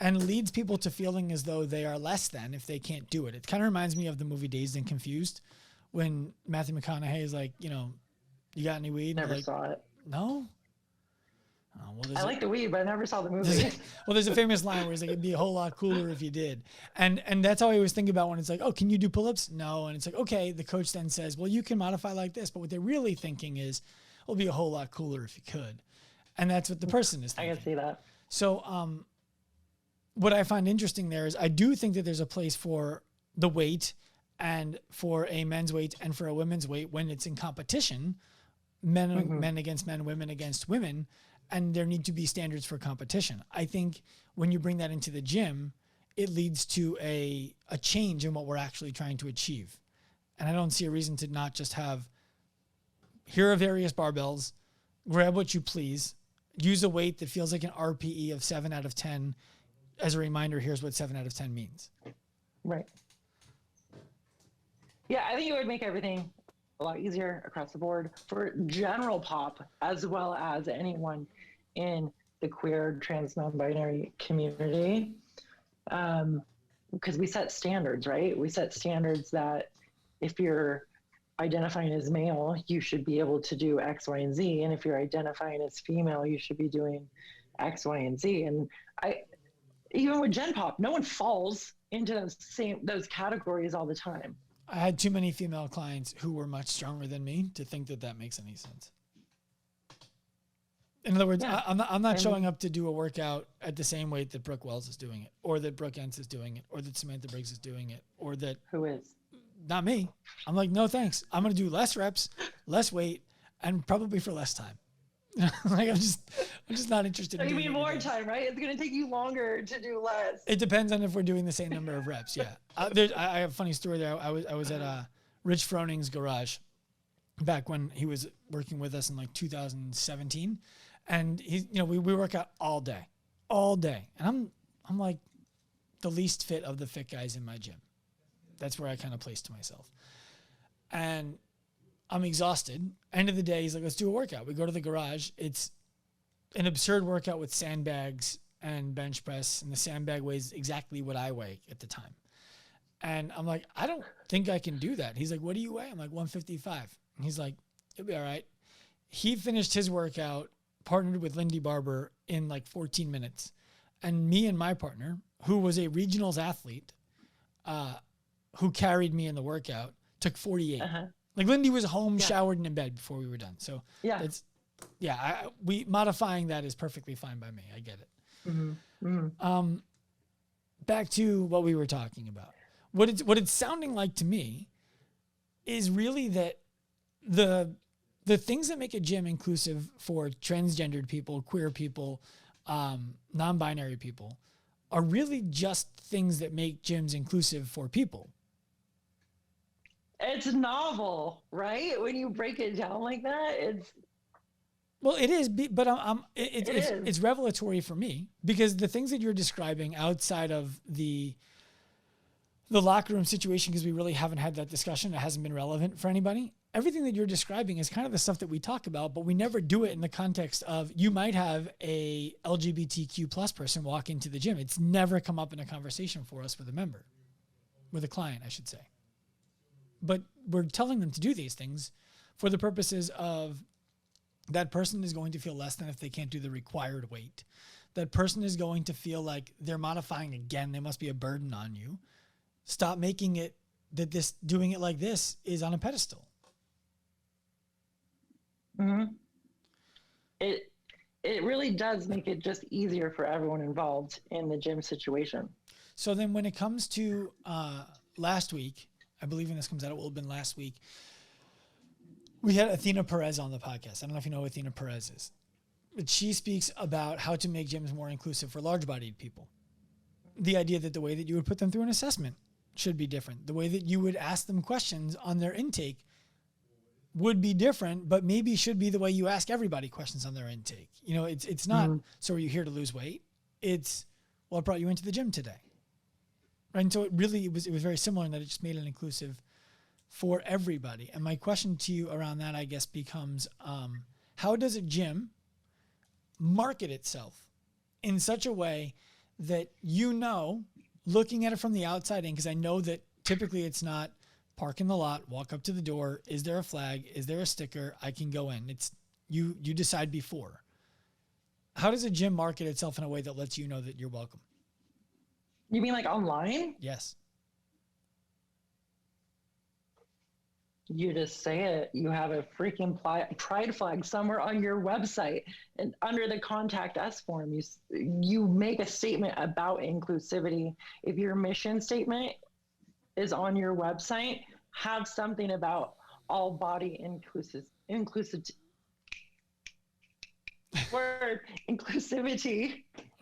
and leads people to feeling as though they are less than if they can't do it. It kind of reminds me of the movie Dazed and Confused when Matthew McConaughey is like, you got any weed? Never saw it. No? Oh, well, I like the weed, but I never saw the movie. there's a famous line where he's like, it'd be a whole lot cooler if you did. And that's how I always think about when it's like, oh, can you do pull-ups? No. And it's like, okay, the coach then says, well, you can modify like this. But what they're really thinking is, it'll be a whole lot cooler if you could. And that's what the person is thinking. I can see that. So what I find interesting there is I do think that there's a place for the weight and for a men's weight and for a women's weight when it's in competition, men against men, women against women, and there need to be standards for competition. I think when you bring that into the gym, it leads to a change in what we're actually trying to achieve. And I don't see a reason to not just have, here are various barbells, grab what you please, use a weight that feels like an RPE of 7 out of 10. As a reminder, here's what 7 out of 10 means. Right. Yeah, I think it would make everything a lot easier across the board for general pop, as well as anyone in the queer, trans, non-binary community. Because we set standards, right? We set standards that if you're identifying as male, you should be able to do X, Y, and Z. And if you're identifying as female, you should be doing X, Y, and Z. And even with Gen Pop, no one falls into those categories all the time. I had too many female clients who were much stronger than me to think that makes any sense. In other words, yeah. I'm not showing up to do a workout at the same weight that Brooke Wells is doing it, or that Brooke Entz is doing it, or that Samantha Briggs is doing it, or that... Who is? Not me. I'm like, no, thanks. I'm going to do less reps, less weight, and probably for less time. Like I'm just not interested. So in you doing mean more anything. time, right? It's going to take you longer to do less. It depends on if we're doing the same number of reps. Yeah. I have a funny story there. I was at Rich Froning's garage back when he was working with us in like 2017, and we work out all day, and I'm like the least fit of the fit guys in my gym. That's where I kind of placed myself, and I'm exhausted. End of the day, he's like, let's do a workout. We go to the garage. It's an absurd workout with sandbags and bench press, and the sandbag weighs exactly what I weigh at the time. And I'm like, I don't think I can do that. He's like, what do you weigh? I'm like, 155. And he's like, it'll be all right. He finished his workout, partnered with Lindy Barber in like 14 minutes. And me and my partner, who was a regionals athlete, who carried me in the workout, took 48. Like Lindy was home, showered, and in bed before we were done. So we modifying that is perfectly fine by me. I get it. Back to what we were talking about. What it's sounding like to me is really that the things that make a gym inclusive for transgendered people, queer people, non-binary people, are really just things that make gyms inclusive for people. It's novel, right? When you break it down like that, it is, but it's revelatory for me, because the things that you're describing outside of the locker room situation, because we really haven't had that discussion, it hasn't been relevant for anybody. Everything that you're describing is kind of the stuff that we talk about, but we never do it in the context of, you might have a LGBTQ plus person walk into the gym. It's never come up in a conversation for us with a client, I should say. But we're telling them to do these things for the purposes of, that person is going to feel less than if they can't do the required weight. That person is going to feel like they're modifying again. They must be a burden on you. Stop making it that doing it like this is on a pedestal. It really does make it just easier for everyone involved in the gym situation. So then when it comes to last week, I believe when this comes out, it will have been last week, we had Athena Perez on the podcast. I don't know if you know who Athena Perez is, but she speaks about how to make gyms more inclusive for large-bodied people. The idea that the way that you would put them through an assessment should be different. The way that you would ask them questions on their intake would be different, but maybe should be the way you ask everybody questions on their intake. It's not, so are you here to lose weight? It's, what brought you into the gym today? Right? And so it was very similar in that it just made it inclusive for everybody. And my question to you around that, I guess, becomes, how does a gym market itself in such a way that, looking at it from the outside in, because I know that typically it's not park in the lot, walk up to the door, is there a flag, is there a sticker, I can go in. It's you decide before. How does a gym market itself in a way that lets you know that you're welcome? You mean like online? Yes. You just say it. You have a freaking pride flag somewhere on your website, and under the contact us form, you make a statement about inclusivity. If your mission statement is on your website, have something about all body inclusivity.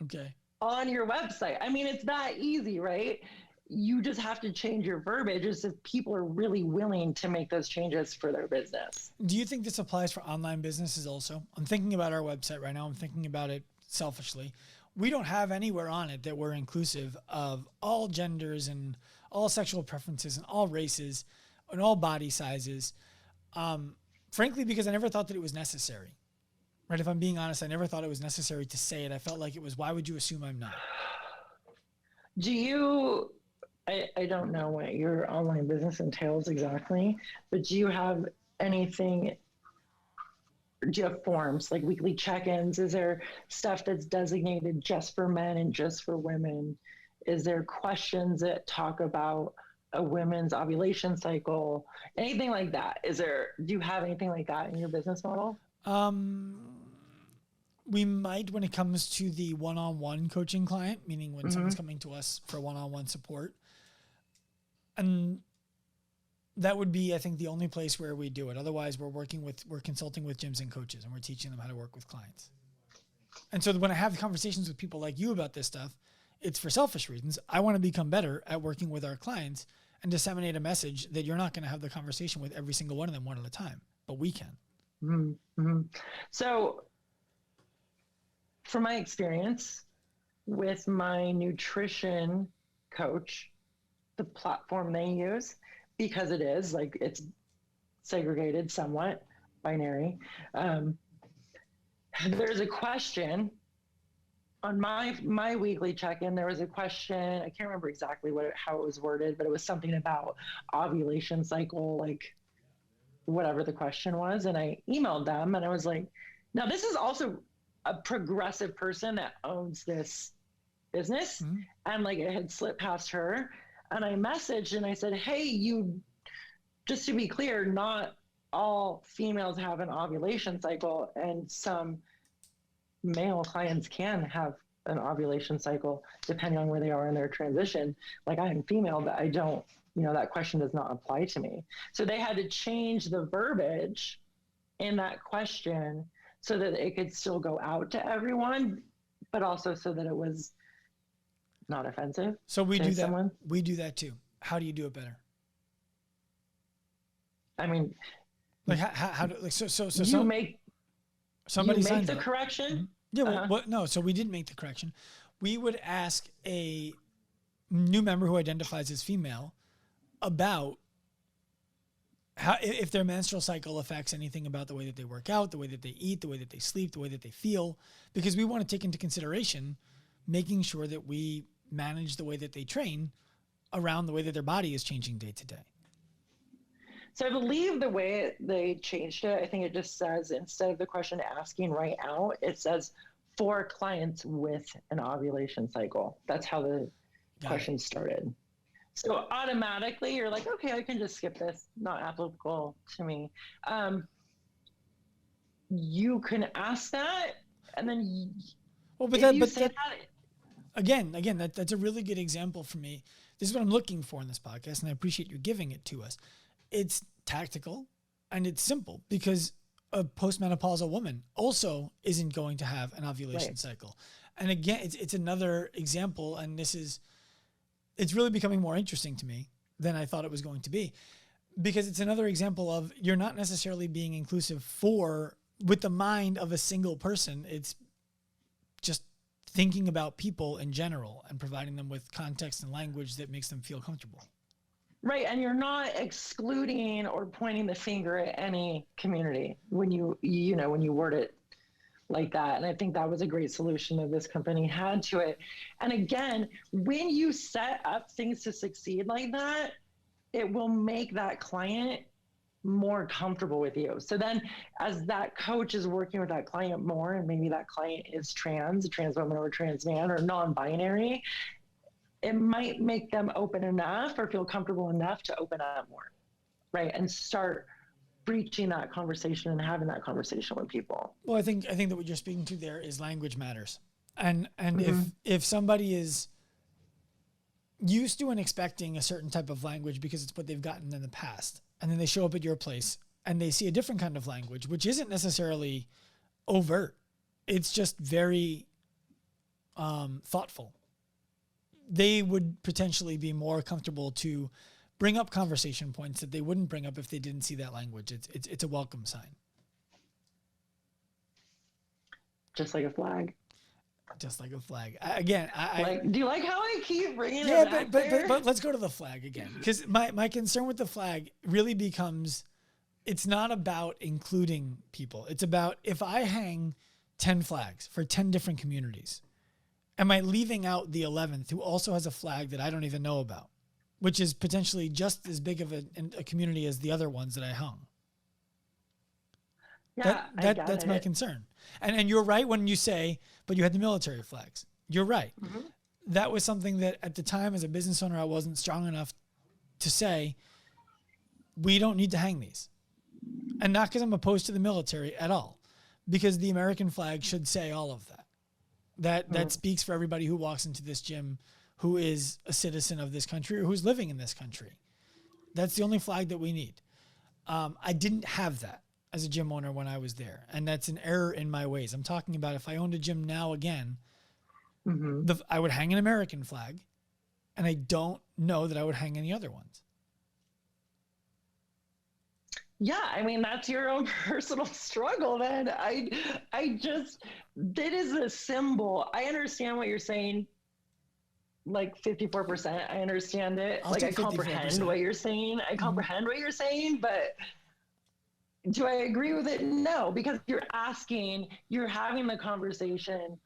Okay. On your website. I mean, it's that easy, right? You just have to change your verbiage as if people are really willing to make those changes for their business. Do you think this applies for online businesses also? I'm thinking about our website right now. I'm thinking about it selfishly. We don't have anywhere on it that we're inclusive of all genders and all sexual preferences and all races and all body sizes. Frankly, because I never thought that it was necessary. Right? If I'm being honest, I never thought it was necessary to say it. I felt like it was, why would you assume I'm not? Do you... I don't know what your online business entails exactly, but do you have anything, do you have forms, like weekly check-ins? Is there stuff that's designated just for men and just for women? Is there questions that talk about a women's ovulation cycle? Anything like that? Do you have anything like that in your business model? We might, when it comes to the one-on-one coaching client, meaning when someone's coming to us for one-on-one support. And that would be, I think, the only place where we do it. Otherwise, we're consulting with gyms and coaches, and we're teaching them how to work with clients. And so when I have conversations with people like you about this stuff, it's for selfish reasons. I want to become better at working with our clients and disseminate a message that you're not going to have the conversation with every single one of them one at a time, but we can. Mm-hmm. So from my experience with my nutrition coach, the platform they use, because it is like, it's segregated, somewhat binary. There's a question on my weekly check-in. There was a question, I can't remember exactly how it was worded, but it was something about ovulation cycle, like whatever the question was. And I emailed them and I was like, now this is also a progressive person that owns this business. Mm-hmm. And like it had slipped past her. And I messaged and I said, hey, just to be clear, not all females have an ovulation cycle, and some male clients can have an ovulation cycle depending on where they are in their transition. Like, I am female, but I don't, that question does not apply to me. So they had to change the verbiage in that question so that it could still go out to everyone, but also so that it was not offensive. So we do that. Someone. We do that too. How do you do it better? I mean, like how do, like, so you make the up. correction. Mm-hmm. Yeah. Well, no. So we didn't make the correction. We would ask a new member who identifies as female about how, if their menstrual cycle affects anything about the way that they work out, the way that they eat, the way that they sleep, the way that they feel, because we want to take into consideration making sure that we manage the way that they train around the way that their body is changing day to day. So I believe the way they changed it, I think it just says, instead of the question asking right out, it says for clients with an ovulation cycle. That's how the question started. So automatically you're like, okay, I can just skip this, not applicable to me. You can ask that, and then that's a really good example for me. This is what I'm looking for in this podcast, and I appreciate you giving it to us. It's tactical and it's simple, because a postmenopausal woman also isn't going to have an ovulation cycle. And again, it's another example, and it's really becoming more interesting to me than I thought it was going to be, because it's another example of, you're not necessarily being inclusive with the mind of a single person. It's just thinking about people in general and providing them with context and language that makes them feel comfortable. Right. And you're not excluding or pointing the finger at any community when you word it like that. And I think that was a great solution that this company had to it. And again, when you set up things to succeed like that, it will make that client more comfortable with you. So then as that coach is working with that client more, and maybe that client is trans woman or trans man or non-binary, it might make them open enough or feel comfortable enough to open up more, right? And start breaching that conversation and having that conversation with people. Well, I think that what you're speaking to there is language matters. And mm-hmm. if somebody is used to and expecting a certain type of language because it's what they've gotten in the past, and then they show up at your place and they see a different kind of language, which isn't necessarily overt, it's just very thoughtful, they would potentially be more comfortable to bring up conversation points that they wouldn't bring up if they didn't see that language. It's a welcome sign. Just like a flag. Just like a flag. Again, do you like how I keep bringing it back there? But let's go to the flag again, because my concern with the flag really becomes, it's not about including people. It's about, if I hang 10 flags for 10 different communities, am I leaving out the 11th who also has a flag that I don't even know about, which is potentially just as big of a community as the other ones that I hung? Yeah, that's my concern. And you're right when you say, but you had the military flags. You're right. Mm-hmm. That was something that at the time as a business owner, I wasn't strong enough to say, we don't need to hang these. And not because I'm opposed to the military at all, because the American flag should say all of that. That speaks for everybody who walks into this gym who is a citizen of this country or who's living in this country. That's the only flag that we need. I didn't have that as a gym owner when I was there. And that's an error in my ways. I'm talking about if I owned a gym now again, I would hang an American flag, and I don't know that I would hang any other ones. Yeah, I mean, that's your own personal struggle, then. I just, that is a symbol. I understand what you're saying, like 54%. I understand it. I'll like, I take comprehend 54%. what you're saying. I comprehend what you're saying, but do I agree with it? No, because you're having the conversation.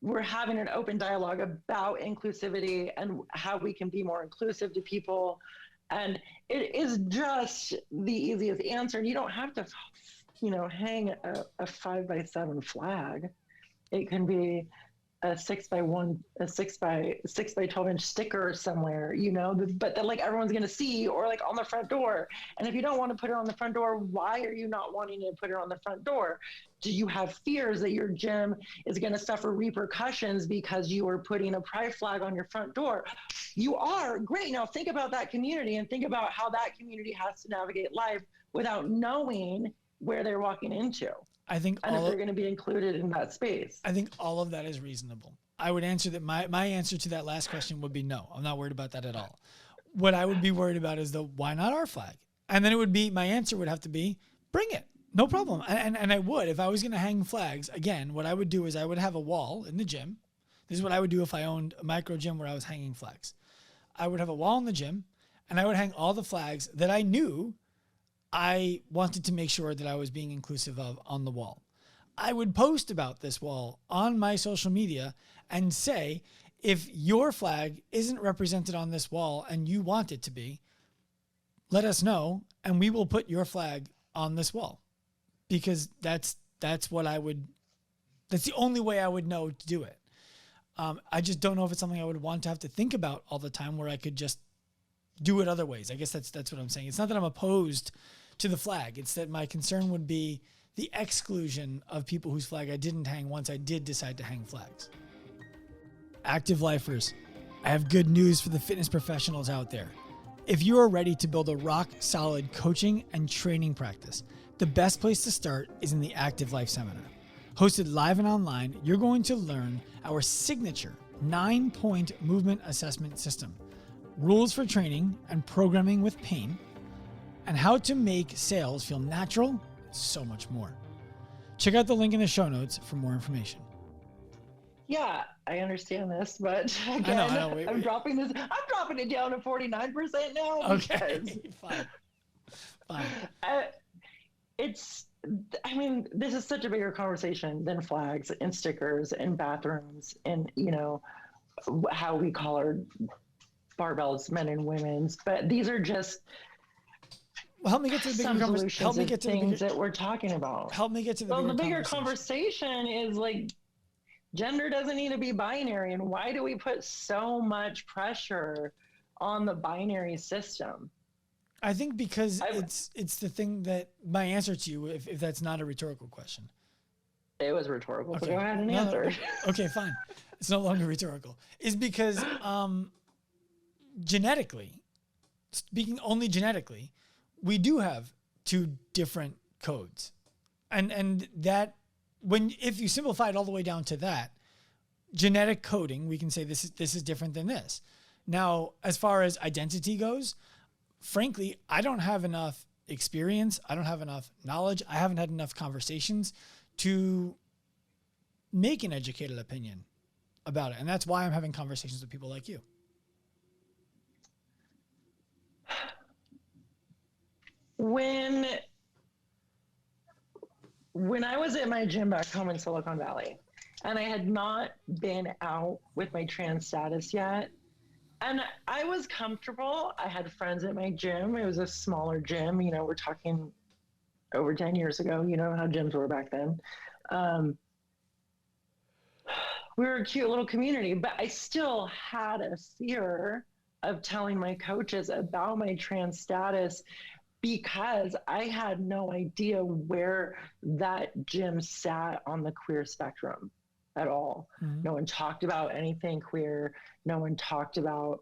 We're having an open dialogue about inclusivity and how we can be more inclusive to people. And it is just the easiest answer. And you don't have to, hang a 5x7 flag. It can be a 6x1, a 6x12 sticker somewhere, but that like everyone's going to see, or like on the front door. And if you don't want to put it on the front door, why are you not wanting to put it on the front door? Do you have fears that your gym is going to suffer repercussions because you are putting a pride flag on your front door? You are. Great. Now think about that community and think about how that community has to navigate life without knowing where they're walking into. I think and if they're going to be included in that space. I think all of that is reasonable. I would answer that. My answer to that last question would be no. I'm not worried about that at all. What I would be worried about is why not our flag? And then my answer would have to be, bring it. No problem. And I would, if I was going to hang flags, again, what I would do is I would have a wall in the gym. This is what I would do if I owned a micro gym where I was hanging flags. I would have a wall in the gym, and I would hang all the flags that I knew I wanted to make sure that I was being inclusive of on the wall. I would post about this wall on my social media and say, if your flag isn't represented on this wall and you want it to be, let us know and we will put your flag on this wall. Because that's the only way I would know to do it. I just don't know if it's something I would want to have to think about all the time, where I could just do it other ways. I guess that's what I'm saying. It's not that I'm opposed to the flag. It's that my concern would be the exclusion of people whose flag I didn't hang once I did decide to hang flags. Active lifers, I have good news for the fitness professionals out there. If you are ready to build a rock solid coaching and training practice, the best place to start is in the Active Life Seminar. Hosted live and online, you're going to learn our signature 9-point movement assessment system, rules for training and programming with pain, and how to make sales feel natural, and so much more. Check out the link in the show notes for more information. Yeah, I understand this, but again, I know. I'm dropping it down to 49% now. Okay, fine. This is such a bigger conversation than flags and stickers and bathrooms and, how we call our barbells, men and women's. But these are just help me get to the bigger conversation. Help me get to things that we're talking about. Help me get to the bigger conversation is like, gender doesn't need to be binary. And why do we put so much pressure on the binary system? I think because it's the thing that my answer to you, if that's not a rhetorical question. It was rhetorical, okay. So go ahead and answer. Okay, fine. It's no longer rhetorical. Is because speaking only genetically, we do have two different codes. And that if you simplify it all the way down to that, genetic coding, we can say this is different than this. Now, as far as identity goes, frankly, I don't have enough experience. I don't have enough knowledge. I haven't had enough conversations to make an educated opinion about it. And that's why I'm having conversations with people like you. When I was at my gym back home in Silicon Valley, and I had not been out with my trans status yet, and I was comfortable. I had friends at my gym. It was a smaller gym. We're talking over 10 years ago. You know how gyms were back then. We were a cute little community, but I still had a fear of telling my coaches about my trans status because I had no idea where that gym sat on the queer spectrum at all. No one talked about anything queer. No one talked about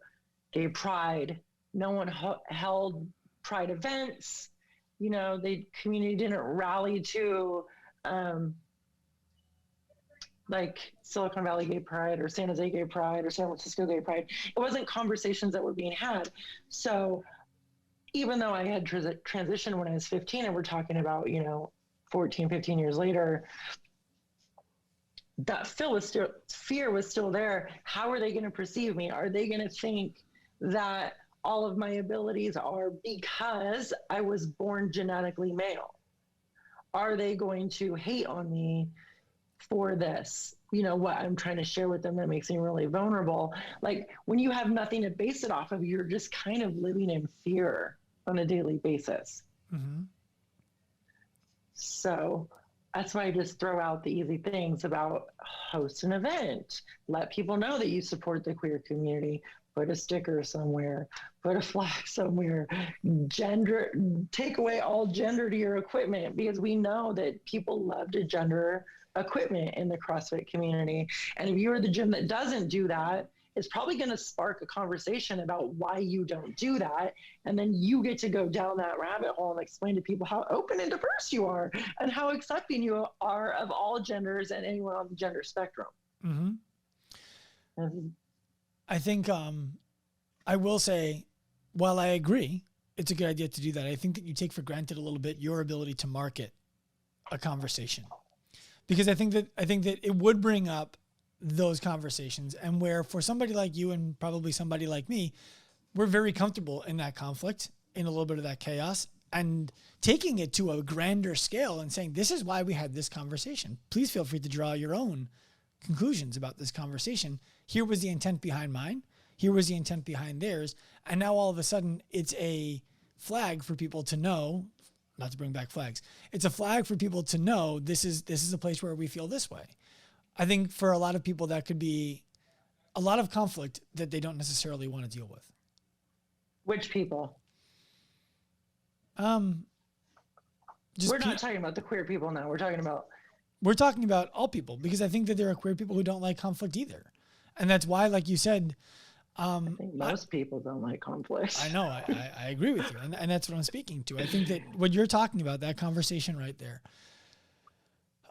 gay pride. No one held pride events. You know, the community didn't rally to like Silicon Valley Gay Pride or San Jose Gay Pride or San Francisco Gay Pride. It wasn't conversations that were being had. So even though I had transitioned when I was 15, and we're talking about, 14, 15 years later, that fear was still there. How are they going to perceive me? Are they going to think that all of my abilities are because I was born genetically male? Are they going to hate on me for this? What I'm trying to share with them that makes me really vulnerable. Like, when you have nothing to base it off of, you're just kind of living in fear on a daily basis. Mm-hmm. So that's why I just throw out the easy things about host an event, let people know that you support the queer community, put a sticker somewhere, put a flag somewhere, take away all gender to your equipment, because we know that people love to gender equipment in the CrossFit community. And if you're the gym that doesn't do that, it's probably going to spark a conversation about why you don't do that. And then you get to go down that rabbit hole and explain to people how open and diverse you are and how accepting you are of all genders and anyone on the gender spectrum. Mm-hmm. I think I will say, while I agree, it's a good idea to do that, I think that you take for granted a little bit your ability to market a conversation. Because I think that it would bring up those conversations, and where for somebody like you and probably somebody like me, we're very comfortable in that conflict, in a little bit of that chaos, and taking it to a grander scale and saying, this is why we had this conversation. Please feel free to draw your own conclusions about this conversation. Here was the intent behind mine. Here was the intent behind theirs. And now all of a sudden it's a flag for people to know, not to bring back flags. It's a flag for people to know this is a place where we feel this way. I think for a lot of people that could be a lot of conflict that they don't necessarily want to deal with. Which people? We're not talking about the queer people now. We're talking about all people, because I think that there are queer people who don't like conflict either. And that's why, like you said, I think most people don't like conflict. I know. I agree with you. And that's what I'm speaking to. I think that what you're talking about, that conversation right there,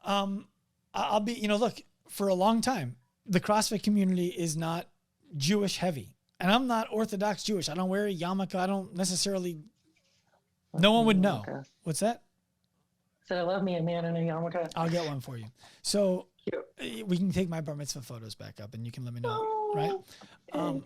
I'll be, look, for a long time, the CrossFit community is not Jewish heavy. And I'm not Orthodox Jewish. I don't wear a yarmulke. I don't necessarily, no one would know. What's that? So I love me a man in a yarmulke. I'll get one for you. So we can take my bar mitzvah photos back up and you can let me know, right?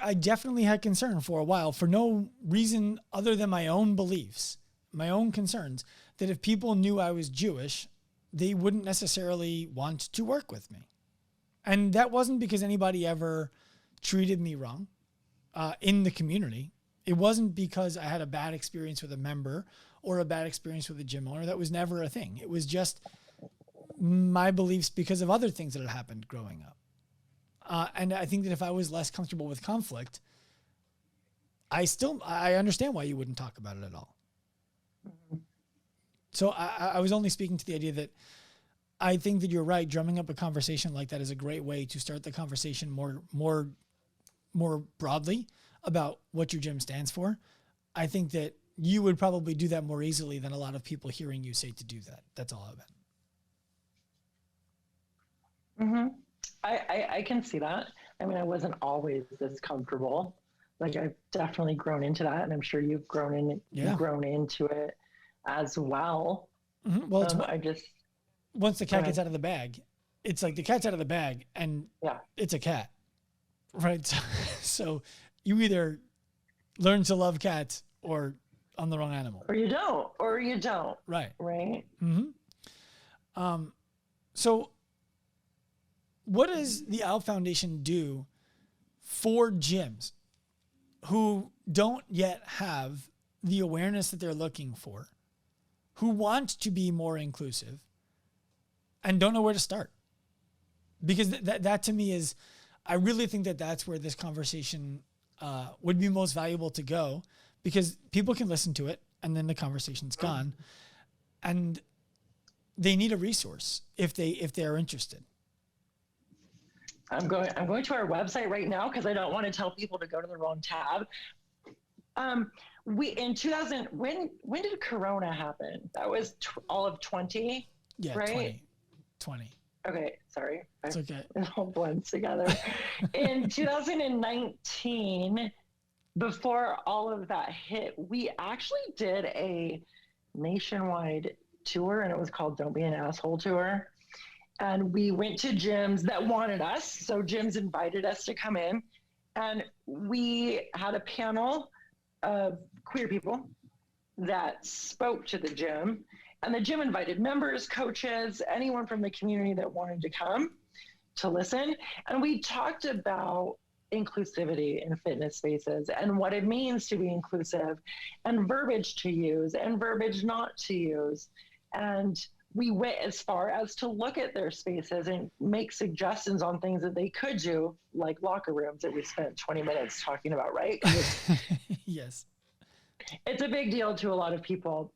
I definitely had concern for a while, for no reason other than my own beliefs, my own concerns, that if people knew I was Jewish, they wouldn't necessarily want to work with me. And that wasn't because anybody ever treated me wrong in the community. It wasn't because I had a bad experience with a member or a bad experience with a gym owner. That was never a thing. It was just my beliefs because of other things that had happened growing up. And I think that if I was less comfortable with conflict, I understand why you wouldn't talk about it at all. Mm-hmm. So I was only speaking to the idea that I think that you're right. Drumming up a conversation like that is a great way to start the conversation more broadly about what your gym stands for. I think that you would probably do that more easily than a lot of people hearing you say to do that. That's all I meant. Mm-hmm. I can see that. I mean, I wasn't always this comfortable. Like, I've definitely grown into that, and I'm sure you've grown into it as well. Mm-hmm. Well, once the cat gets out of the bag, it's like the cat's out of the bag, and it's a cat, right? So you either learn to love cats or I'm the wrong animal, or you don't. Right. Mm-hmm. So what does the OWL Foundation do for gyms who don't yet have the awareness that they're looking for, who want to be more inclusive and don't know where to start? Because that to me is, I really think that that's where this conversation would be most valuable to go, because people can listen to it and then the conversation's gone, and they need a resource if they are interested. I'm going to our website right now because I don't want to tell people to go to the wrong tab. We in 2000, when did Corona happen? That was all of 20, Yeah, right? 20. Okay, sorry. It's okay. It all blends together. In 2019, before all of that hit, we actually did a nationwide tour, and it was called Don't Be an Asshole Tour. And we went to gyms that wanted us. So gyms invited us to come in, and we had a panel of queer people that spoke to the gym, and the gym invited members, coaches, anyone from the community that wanted to come to listen. And we talked about inclusivity in fitness spaces and what it means to be inclusive, and verbiage to use and verbiage not to use. And we went as far as to look at their spaces and make suggestions on things that they could do, like locker rooms that we spent 20 minutes talking about, right? Yes. It's a big deal to a lot of people.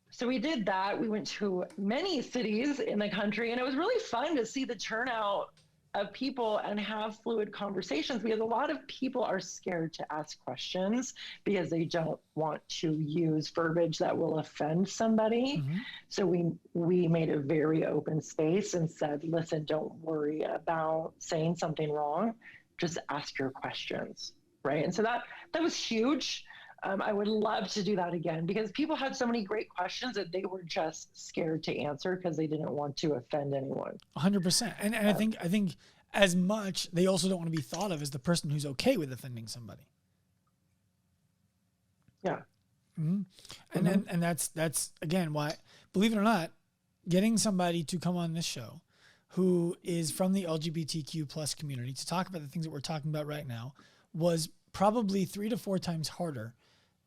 So we did that. We went to many cities in the country, and it was really fun to see the turnout of people and have fluid conversations, because a lot of people are scared to ask questions because they don't want to use verbiage that will offend somebody. Mm-hmm. So we made a very open space and said, listen, don't worry about saying something wrong. Just ask your questions, right? And so that was huge. I would love to do that again, because people had so many great questions that they were just scared to answer because they didn't want to offend anyone. 100%. And I think as much, they also don't want to be thought of as the person who's okay with offending somebody. Yeah. Mm-hmm. And then, and that's again why, believe it or not, getting somebody to come on this show who is from the LGBTQ plus community to talk about the things that we're talking about right now was probably 3 to 4 times harder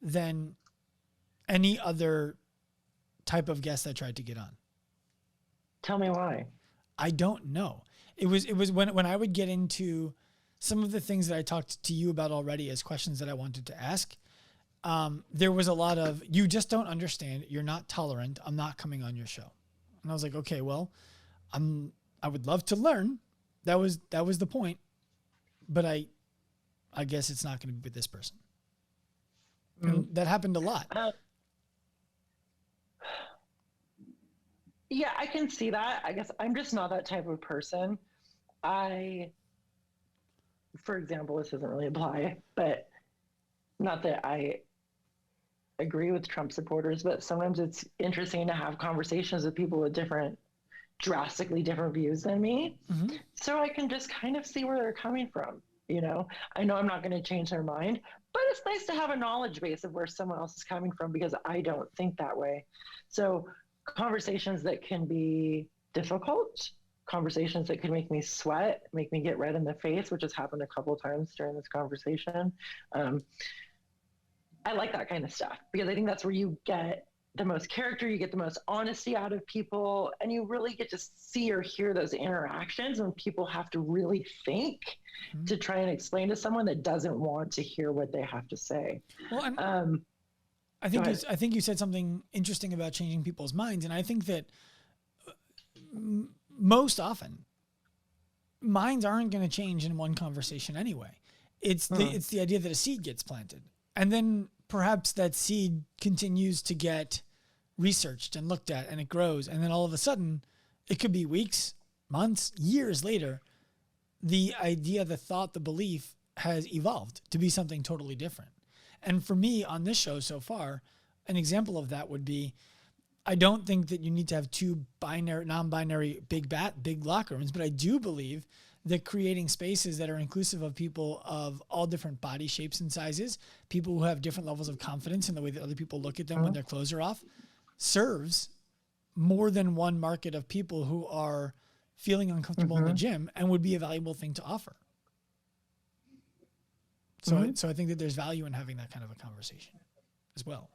than any other type of guest I tried to get on. Tell me why. I don't know. It was when I would get into some of the things that I talked to you about already as questions that I wanted to ask. There was a lot of, you just don't understand. You're not tolerant. I'm not coming on your show. And I was like, okay, well, I would love to learn. That was the point, but I guess it's not going to be with this person. And that happened a lot. Yeah, I can see that. I guess I'm just not that type of person. For example, this doesn't really apply, but not that I agree with Trump supporters, but sometimes it's interesting to have conversations with people with drastically different views than me. Mm-hmm. So I can just kind of see where they're coming from. You know, I know I'm not going to change their mind, but it's nice to have a knowledge base of where someone else is coming from, because I don't think that way. So conversations that can be difficult, conversations that can make me sweat, make me get red in the face, which has happened a couple of times during this conversation. I like that kind of stuff, because I think that's where you get the most character, you get the most honesty out of people, and you really get to see or hear those interactions when people have to really think to try and explain to someone that doesn't want to hear what they have to say. Well, and I think you said something interesting about changing people's minds, and I think that most often minds aren't going to change in one conversation anyway. It's the idea that a seed gets planted, and then perhaps that seed continues to get researched and looked at, and it grows. And then all of a sudden, it could be weeks, months, years later, the idea, the thought, the belief has evolved to be something totally different. And for me on this show so far, an example of that would be, I don't think that you need to have 2 non-binary big locker rooms, but I do believe that creating spaces that are inclusive of people of all different body shapes and sizes, people who have different levels of confidence in the way that other people look at them when their clothes are off, serves more than one market of people who are feeling uncomfortable in the gym and would be a valuable thing to offer. So, so I think that there's value in having that kind of a conversation as well.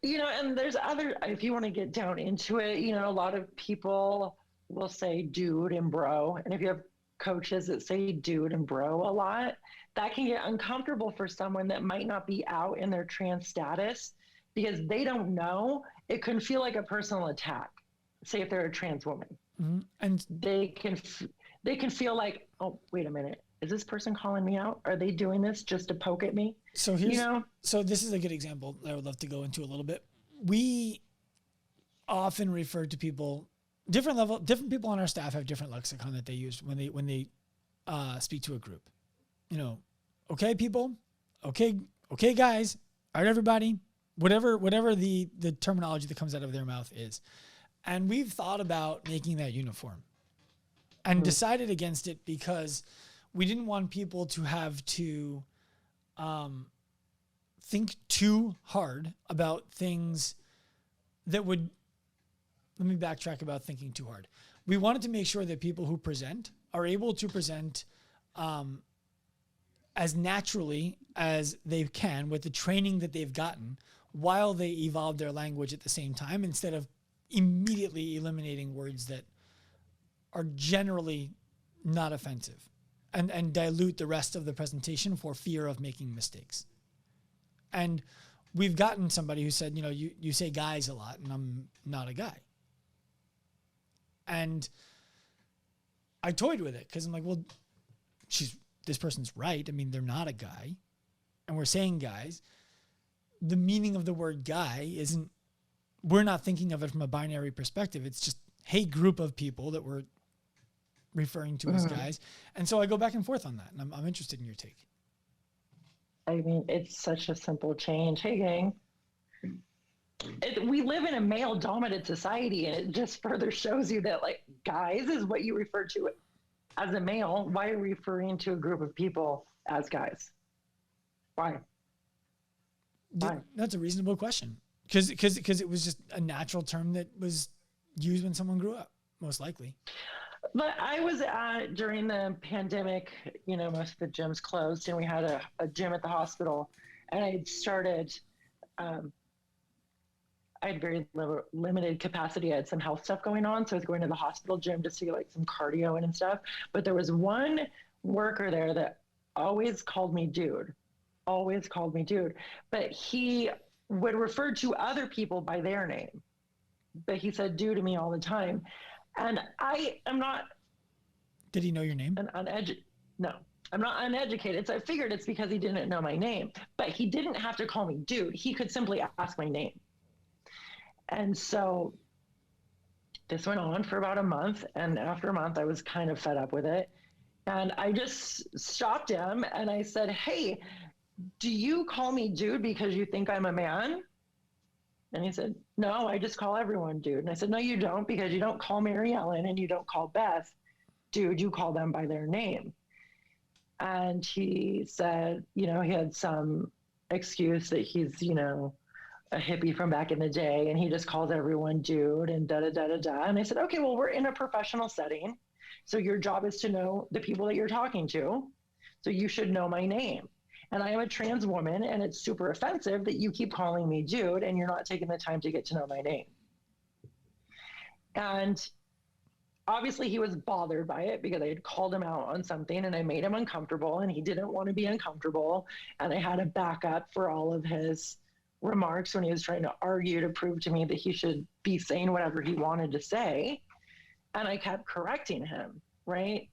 You know, and there's if you want to get down into it, you know, a lot of people will say dude and bro. And if you have coaches that say dude and bro a lot, that can get uncomfortable for someone that might not be out in their trans status, because they don't know. It can feel like a personal attack, say if they're a trans woman, And they can feel like, oh, wait a minute, is this person calling me out? Are they doing this just to poke at me? so so this is a good example that I would love to go into a little bit. We often refer to people, different people on our staff have different lexicon that they use when they speak to a group. You know, okay, people, okay, guys, all right, everybody, whatever the terminology that comes out of their mouth is. And we've thought about making that uniform and decided against it because we didn't want people to have to think too hard about things that would, let me backtrack about thinking too hard. We wanted to make sure that people who present are able to present as naturally as they can with the training that they've gotten while they evolve their language at the same time, instead of immediately eliminating words that are generally not offensive and dilute the rest of the presentation for fear of making mistakes. And we've gotten somebody who said, you know, you say guys a lot and I'm not a guy. And I toyed with it because I'm like, well, this person's right. I mean, they're not a guy and we're saying guys. The meaning of the word guy isn't, we're not thinking of it from a binary perspective. It's just, hey, group of people that we're referring to as guys. And so I go back and forth on that. And I'm interested in your take. I mean, it's such a simple change. Hey, gang. We live in a male-dominant society, and it just further shows you that, like, guys is what you refer to as a male. Why are you referring to a group of people as guys? Why? That's a reasonable question. Because it was just a natural term that was used when someone grew up, most likely. But I was during the pandemic, you know, most of the gyms closed, and we had a gym at the hospital, and I had started, I had very limited capacity. I had some health stuff going on, so I was going to the hospital gym just to get like some cardio in and stuff. But there was one worker there that always called me dude, but he would refer to other people by their name, but he said dude to me all the time. And I am not. Did he know your name? No, I'm not uneducated. So I figured it's because he didn't know my name, but he didn't have to call me dude. He could simply ask my name. And so this went on for about a month. And after a month, I was kind of fed up with it. And I just stopped him and I said, hey, do you call me dude because you think I'm a man? And he said, no, I just call everyone dude. And I said, no, you don't, because you don't call Mary Ellen and you don't call Beth dude, you call them by their name. And he said, you know, he had some excuse that he's, you know, a hippie from back in the day and he just calls everyone dude and da-da-da-da-da. And I said, okay, well, we're in a professional setting. So your job is to know the people that you're talking to. So you should know my name. And I am a trans woman, and it's super offensive that you keep calling me dude and you're not taking the time to get to know my name. And obviously he was bothered by it because I had called him out on something and I made him uncomfortable and he didn't want to be uncomfortable. And I had a backup for all of his remarks when he was trying to argue to prove to me that he should be saying whatever he wanted to say. And I kept correcting him, right?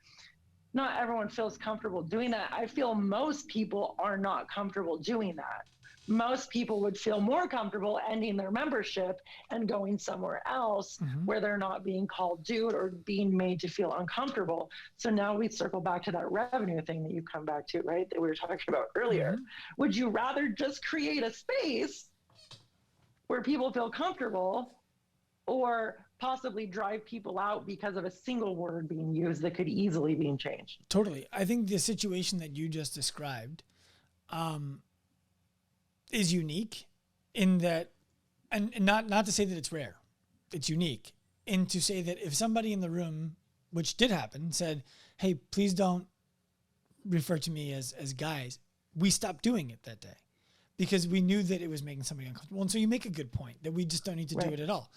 Not everyone feels comfortable doing that. I feel most people are not comfortable doing that. Most people would feel more comfortable ending their membership and going somewhere else where they're not being called dude or being made to feel uncomfortable. So now we circle back to that revenue thing that you come back to, right? That we were talking about earlier. Would you rather just create a space where people feel comfortable, or possibly drive people out because of a single word being used that could easily be changed? Totally. I think the situation that you just described is unique in that, and not to say that it's rare, it's unique, and to say that if somebody in the room, which did happen, said, hey, please don't refer to me as guys, we stopped doing it that day because we knew that it was making somebody uncomfortable. And so you make a good point that we just don't need to do it at all.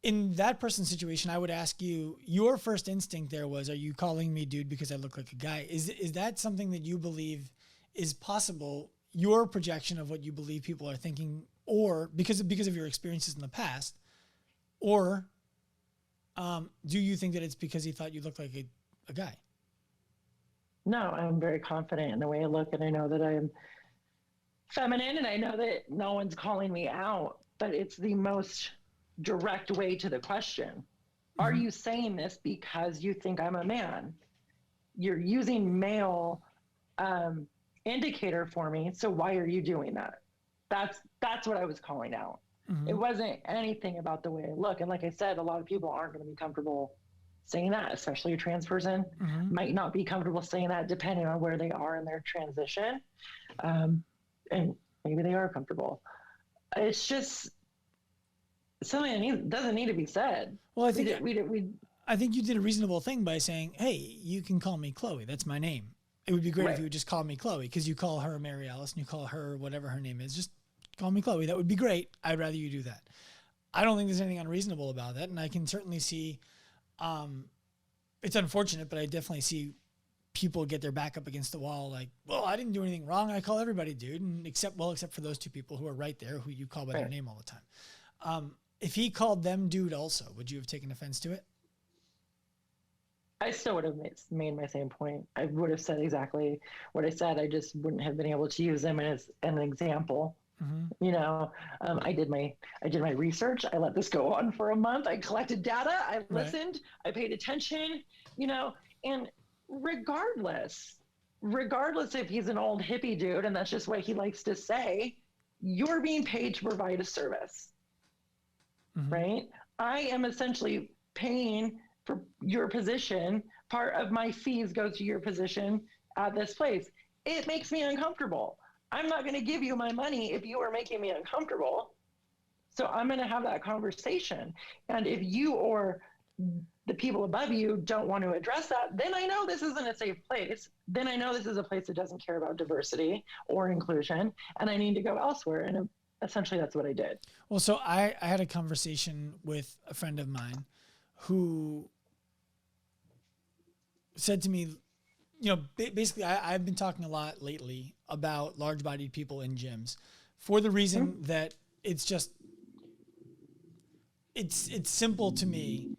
In that person's situation, I would ask you, your first instinct there was, are you calling me dude because I look like a guy? Is that something that you believe is possible, your projection of what you believe people are thinking, or because of your experiences in the past, or Do you think that it's because he thought you looked like a guy? No, I'm very confident in the way I look, and I know that I'm feminine, and I know that no one's calling me out, but it's the most direct way to the question. Are you saying this because you think I'm a man? You're using male indicator for me, so why are you doing that? That's what I was calling out. It wasn't anything about the way I look. And like I said, a lot of people aren't going to be comfortable saying that, especially a trans person might not be comfortable saying that depending on where they are in their transition. And maybe they are comfortable. It's just something that doesn't need to be said. Well, I think I think you did a reasonable thing by saying, hey, you can call me Chloe. That's my name. It would be great if you would just call me Chloe, because you call her Mary Alice and you call her whatever her name is. Just call me Chloe. That would be great. I'd rather you do that. I don't think there's anything unreasonable about that. And I can certainly see, it's unfortunate, but I definitely see people get their back up against the wall. Like, well, I didn't do anything wrong. I call everybody dude. And except for those two people who are right there, who you call by their name all the time. If he called them dude also, would you have taken offense to it? I still would have made my same point. I would have said exactly what I said. I just wouldn't have been able to use them as an example. You know, I did my research. I let this go on for a month. I collected data. I listened. I paid attention. You know, and regardless if he's an old hippie dude and that's just what he likes to say, you're being paid to provide a service, right? I am essentially paying for your position. Part of my fees go to your position at this place. It makes me uncomfortable. I'm not going to give you my money if you are making me uncomfortable. So I'm going to have that conversation. And if you or the people above you don't want to address that, then I know this isn't a safe place. Then I know this is a place that doesn't care about diversity or inclusion, and I need to go elsewhere. And essentially that's what I did. Well, so I had a conversation with a friend of mine who said to me, you know, basically I've been talking a lot lately about large-bodied people in gyms for the reason that it's just, it's simple to me.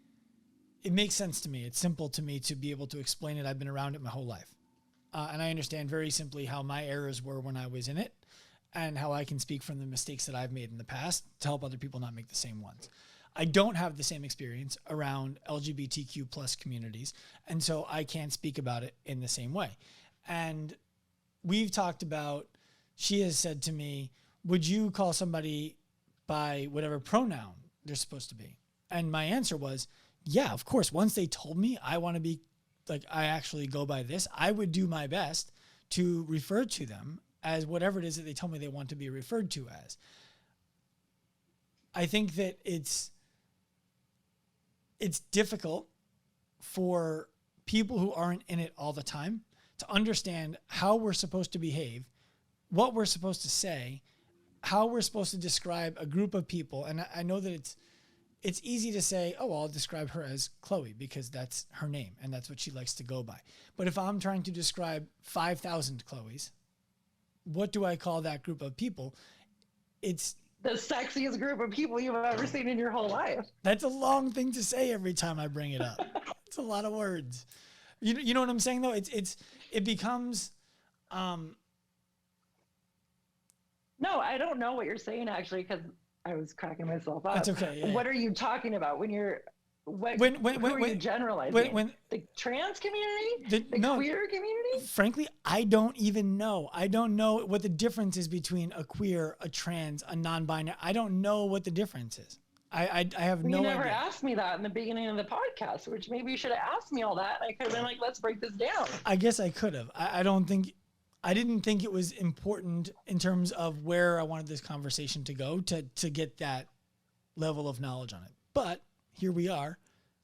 It makes sense to me. It's simple to me to be able to explain it. I've been around it my whole life. And I understand very simply how my errors were when I was in it and how I can speak from the mistakes that I've made in the past to help other people not make the same ones. I don't have the same experience around LGBTQ plus communities, and so I can't speak about it in the same way. And we've talked about, she has said to me, would you call somebody by whatever pronoun they're supposed to be? And my answer was, yeah, of course. Once they told me I want to be, like, I actually go by this, I would do my best to refer to them as whatever it is that they told me they want to be referred to as. I think that it's difficult for people who aren't in it all the time to understand how we're supposed to behave, what we're supposed to say, how we're supposed to describe a group of people. And I know that it's easy to say, oh, I'll describe her as Chloe because that's her name and that's what she likes to go by. But if I'm trying to describe 5,000 Chloes, what do I call that group of people? It's the sexiest group of people you've ever seen in your whole life. That's a long thing to say every time I bring it up. It's a lot of words. You know what I'm saying though? It becomes. No, I don't know what you're saying actually, because I was cracking myself up. That's okay. Yeah, what are you talking about when you're? Who are you generalizing? When the trans community? The queer community? Frankly, I don't even know. I don't know what the difference is between a queer, a trans, a non-binary. I don't know what the difference is. I have no idea. You never asked me that in the beginning of the podcast, which maybe you should have asked me all that. I could have been like, let's break this down. I guess I could have. I didn't think it was important in terms of where I wanted this conversation to go to get that level of knowledge on it. But here we are.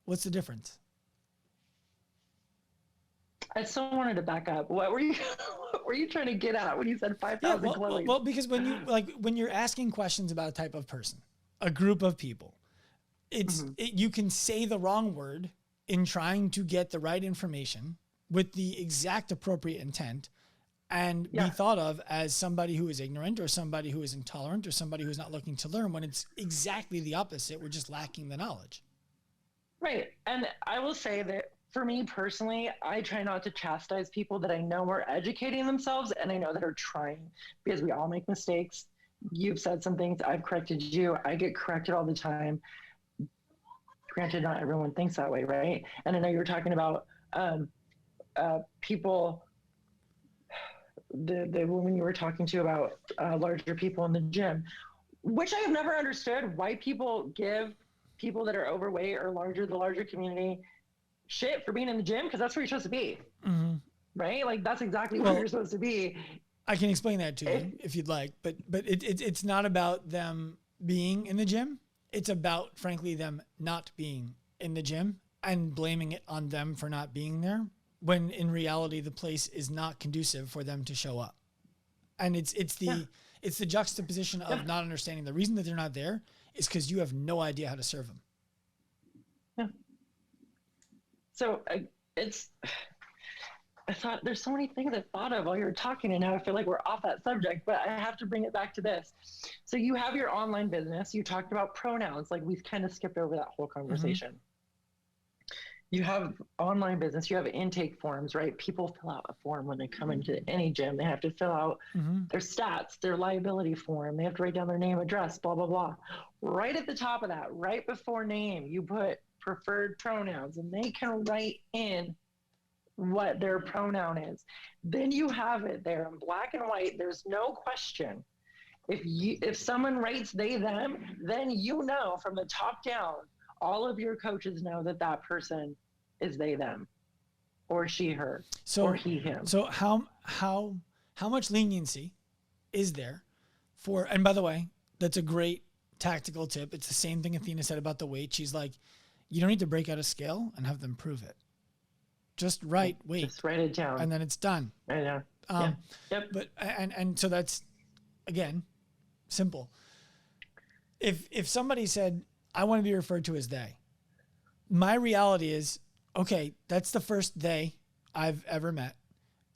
What's the difference? I still wanted to back up. What were you trying to get at when you said 5,000 Chloes? Well, because when you're asking questions about a type of person, a group of people, you can say the wrong word in trying to get the right information with the exact appropriate intent and be thought of as somebody who is ignorant or somebody who is intolerant or somebody who's not looking to learn, when it's exactly the opposite. We're just lacking the knowledge. Right. And I will say that for me personally, I try not to chastise people that I know are educating themselves and I know that are trying, because we all make mistakes. You've said some things, I've corrected you, I get corrected all the time. Granted, not everyone thinks that way, right? And I know you were talking about people, the woman you were talking to about larger people in the gym, which I have never understood why people give people that are overweight or larger, the larger community, shit for being in the gym, because that's where you're supposed to be, right? Like that's exactly where you're supposed to be. I can explain that to you if you'd like, but it's not about them being in the gym. It's about, frankly, them not being in the gym and blaming it on them for not being there, when in reality the place is not conducive for them to show up. And it's the juxtaposition of not understanding the reason that they're not there is because you have no idea how to serve them. Yeah. So I thought there's so many things I thought of while you were talking, and now I feel like we're off that subject, but I have to bring it back to this. So you have your online business. You talked about pronouns, like we've kind of skipped over that whole conversation. You have online business, you have intake forms, right? People fill out a form when they come into any gym. They have to fill out their stats, their liability form. They have to write down their name, address, blah, blah, blah. Right at the top of that, right before name, you put preferred pronouns, and they can write in what their pronoun is. Then you have it there in black and white. There's no question. If someone writes they, them, then you know from the top down, all of your coaches know that that person is they, them, or she, her, or he, him. So how much leniency is there for, and by the way, that's a great tactical tip. It's the same thing Athena said about the weight. She's like, you don't need to break out a scale and have them prove it. Just write weight. Just write it down. And then it's done. I know. Yep. But, and so that's, again, simple. If somebody said, I want to be referred to as they, my reality is, okay, that's the first they I've ever met.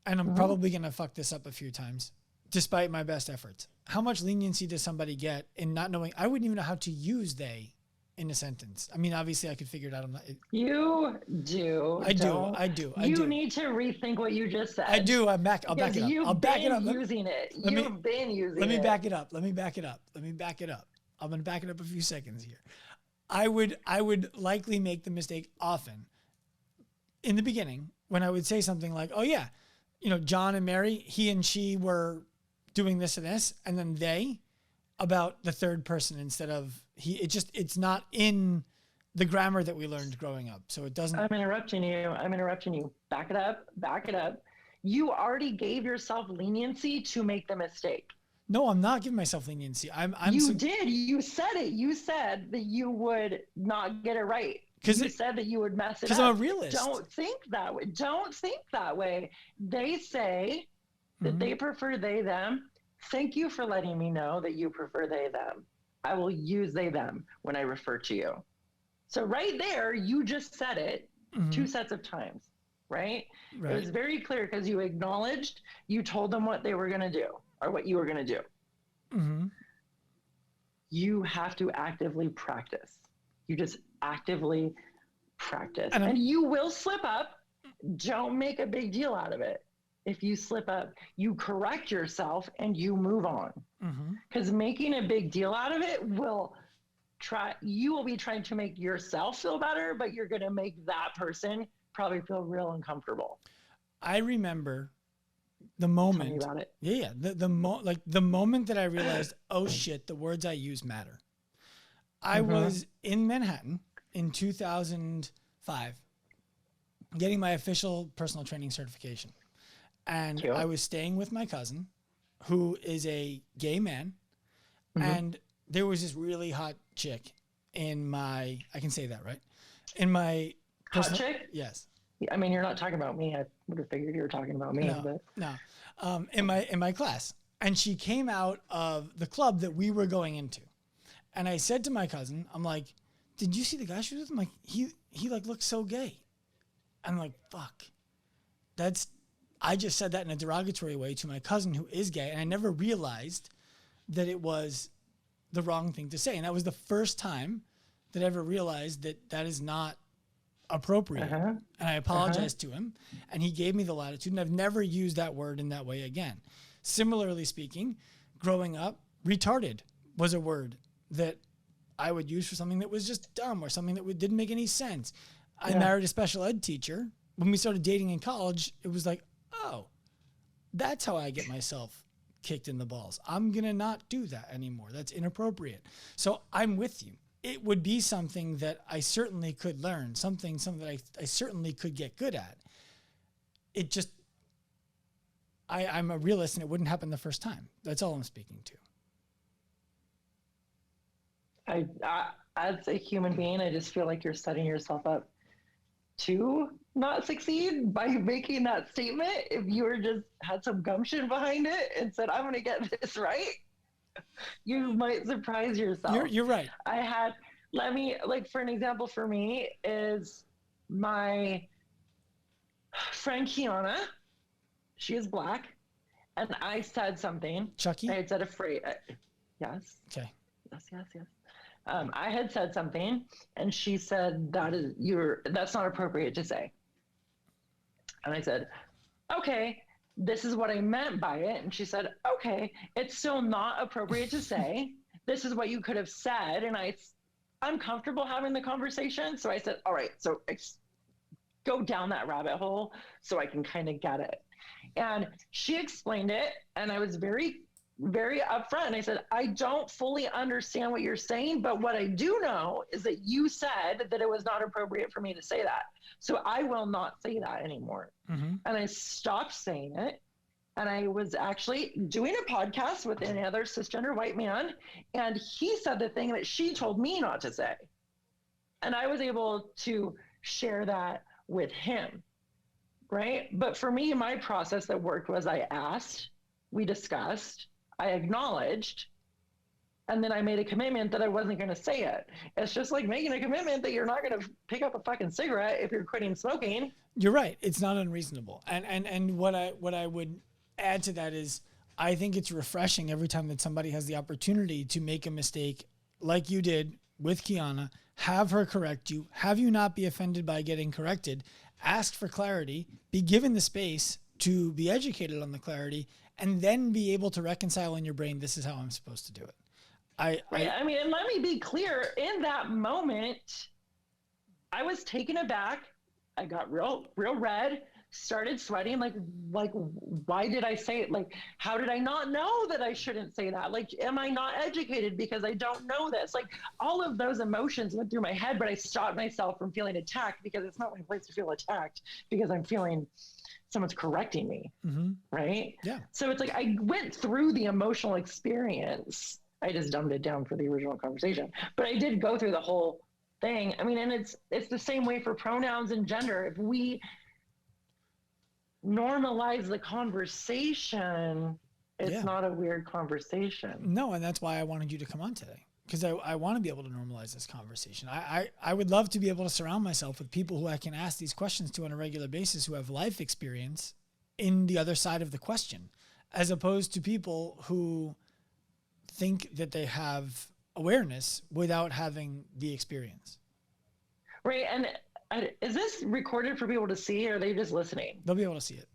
And I'm probably going to fuck this up a few times, despite my best efforts. How much leniency does somebody get in not knowing? I wouldn't even know how to use they in a sentence. I mean, obviously I could figure it out. You do. I do. You need to rethink what you just said. I do. I'll back it up. I'll back it up. Using it. You've been using it. Let me back it up. I'm going to back it up a few seconds here. I would likely make the mistake often in the beginning when I would say something like, oh yeah, John and Mary, he and she were doing this and this, and then they about the third person instead of he. It's not in the grammar that we learned growing up. So it doesn't. I'm interrupting you. Back it up. You already gave yourself leniency to make the mistake. No, I'm not giving myself leniency. You did. You said it. You said that you would not get it right. You said that you would mess it up. Because I'm a realist. Don't think that way. They say that they prefer they, them. Thank you for letting me know that you prefer they, them. I will use they, them when I refer to you. So right there, you just said it 2 sets of times, right? It was very clear because you acknowledged, you told them what they were going to do or what you were going to do. You have to actively practice. You just actively practice. And you will slip up. Don't make a big deal out of it. If you slip up, you correct yourself and you move on. Because making a big deal out of it you will be trying to make yourself feel better, but you're going to make that person probably feel real uncomfortable. I remember the moment. Tell me about it. Yeah. The moment that I realized, oh shit, the words I use matter. I was in Manhattan in 2005, getting my official personal training certification. And I was staying with my cousin, who is a gay man. And there was this really hot chick I can say that, right? In my hot chick? Yes. I mean, you're not talking about me. I would have figured you were talking about me. No. In my class. And she came out of the club that we were going into. And I said to my cousin, I'm like, did you see the guy she was with? I'm like, he like looks so gay. I'm like, fuck. I just said that in a derogatory way to my cousin who is gay. And I never realized that it was the wrong thing to say. And that was the first time that I ever realized that is not appropriate. And I apologized to him, and he gave me the latitude, and I've never used that word in that way again. Similarly speaking, growing up, retarded was a word that I would use for something that was just dumb or something that didn't make any sense. I married a special ed teacher. When we started dating in college, it was like, oh, that's how I get myself kicked in the balls. I'm going to not do that anymore. That's inappropriate. So I'm with you. It would be something that I certainly could learn, something that I certainly could get good at. It just, I'm a realist, and it wouldn't happen the first time. That's all I'm speaking to. As a human being, I just feel like you're setting yourself up to not succeed by making that statement. If you were just had some gumption behind it and said, I'm going to get this right, you might surprise yourself. You're right. For an example for me is my friend Kiana. She is Black. And I said something. Chucky? I had said a phrase. Yes. Okay. Yes. I had said something, and she said, that's not appropriate to say. And I said, okay, this is what I meant by it. And she said, okay, it's still not appropriate to say. This is what you could have said. And I'm comfortable having the conversation. So I said, all right, so go down that rabbit hole so I can kind of get it. And she explained it, and I was very, very upfront. And I said, I don't fully understand what you're saying, but what I do know is that you said that it was not appropriate for me to say that. So I will not say that anymore. And I stopped saying it. And I was actually doing a podcast with another cisgender white man, and he said the thing that she told me not to say. And I was able to share that with him, right? But for me, my process that worked was I asked, we discussed, I acknowledged, and then I made a commitment that I wasn't going to say it. It's just like making a commitment that you're not going to pick up a fucking cigarette if you're quitting smoking. You're right. It's not unreasonable. And what I would add to that is, I think it's refreshing every time that somebody has the opportunity to make a mistake like you did with Kiana, have her correct you, have you not be offended by getting corrected, ask for clarity, be given the space to be educated on the clarity, and then be able to reconcile in your brain, this is how I'm supposed to do it. And let me be clear, in that moment, I was taken aback. I got real red, started sweating. Like, why did I say it? Like, how did I not know that I shouldn't say that? Like, am I not educated because I don't know this? Like, all of those emotions went through my head, but I stopped myself from feeling attacked, because it's not my place to feel attacked, because I'm feeling someone's correcting me. Right? Yeah. So it's like, I went through the emotional experience. I just dumbed it down for the original conversation, but I did go through the whole thing. I mean, and it's the same way for pronouns and gender. If we normalize the conversation, it's not a weird conversation. No, and that's why I wanted you to come on today, because I want to be able to normalize this conversation. I would love to be able to surround myself with people who I can ask these questions to on a regular basis, who have life experience in the other side of the question, as opposed to people who think that they have awareness without having the experience. Right. And is this recorded for people to see, or are they just listening? They'll be able to see it.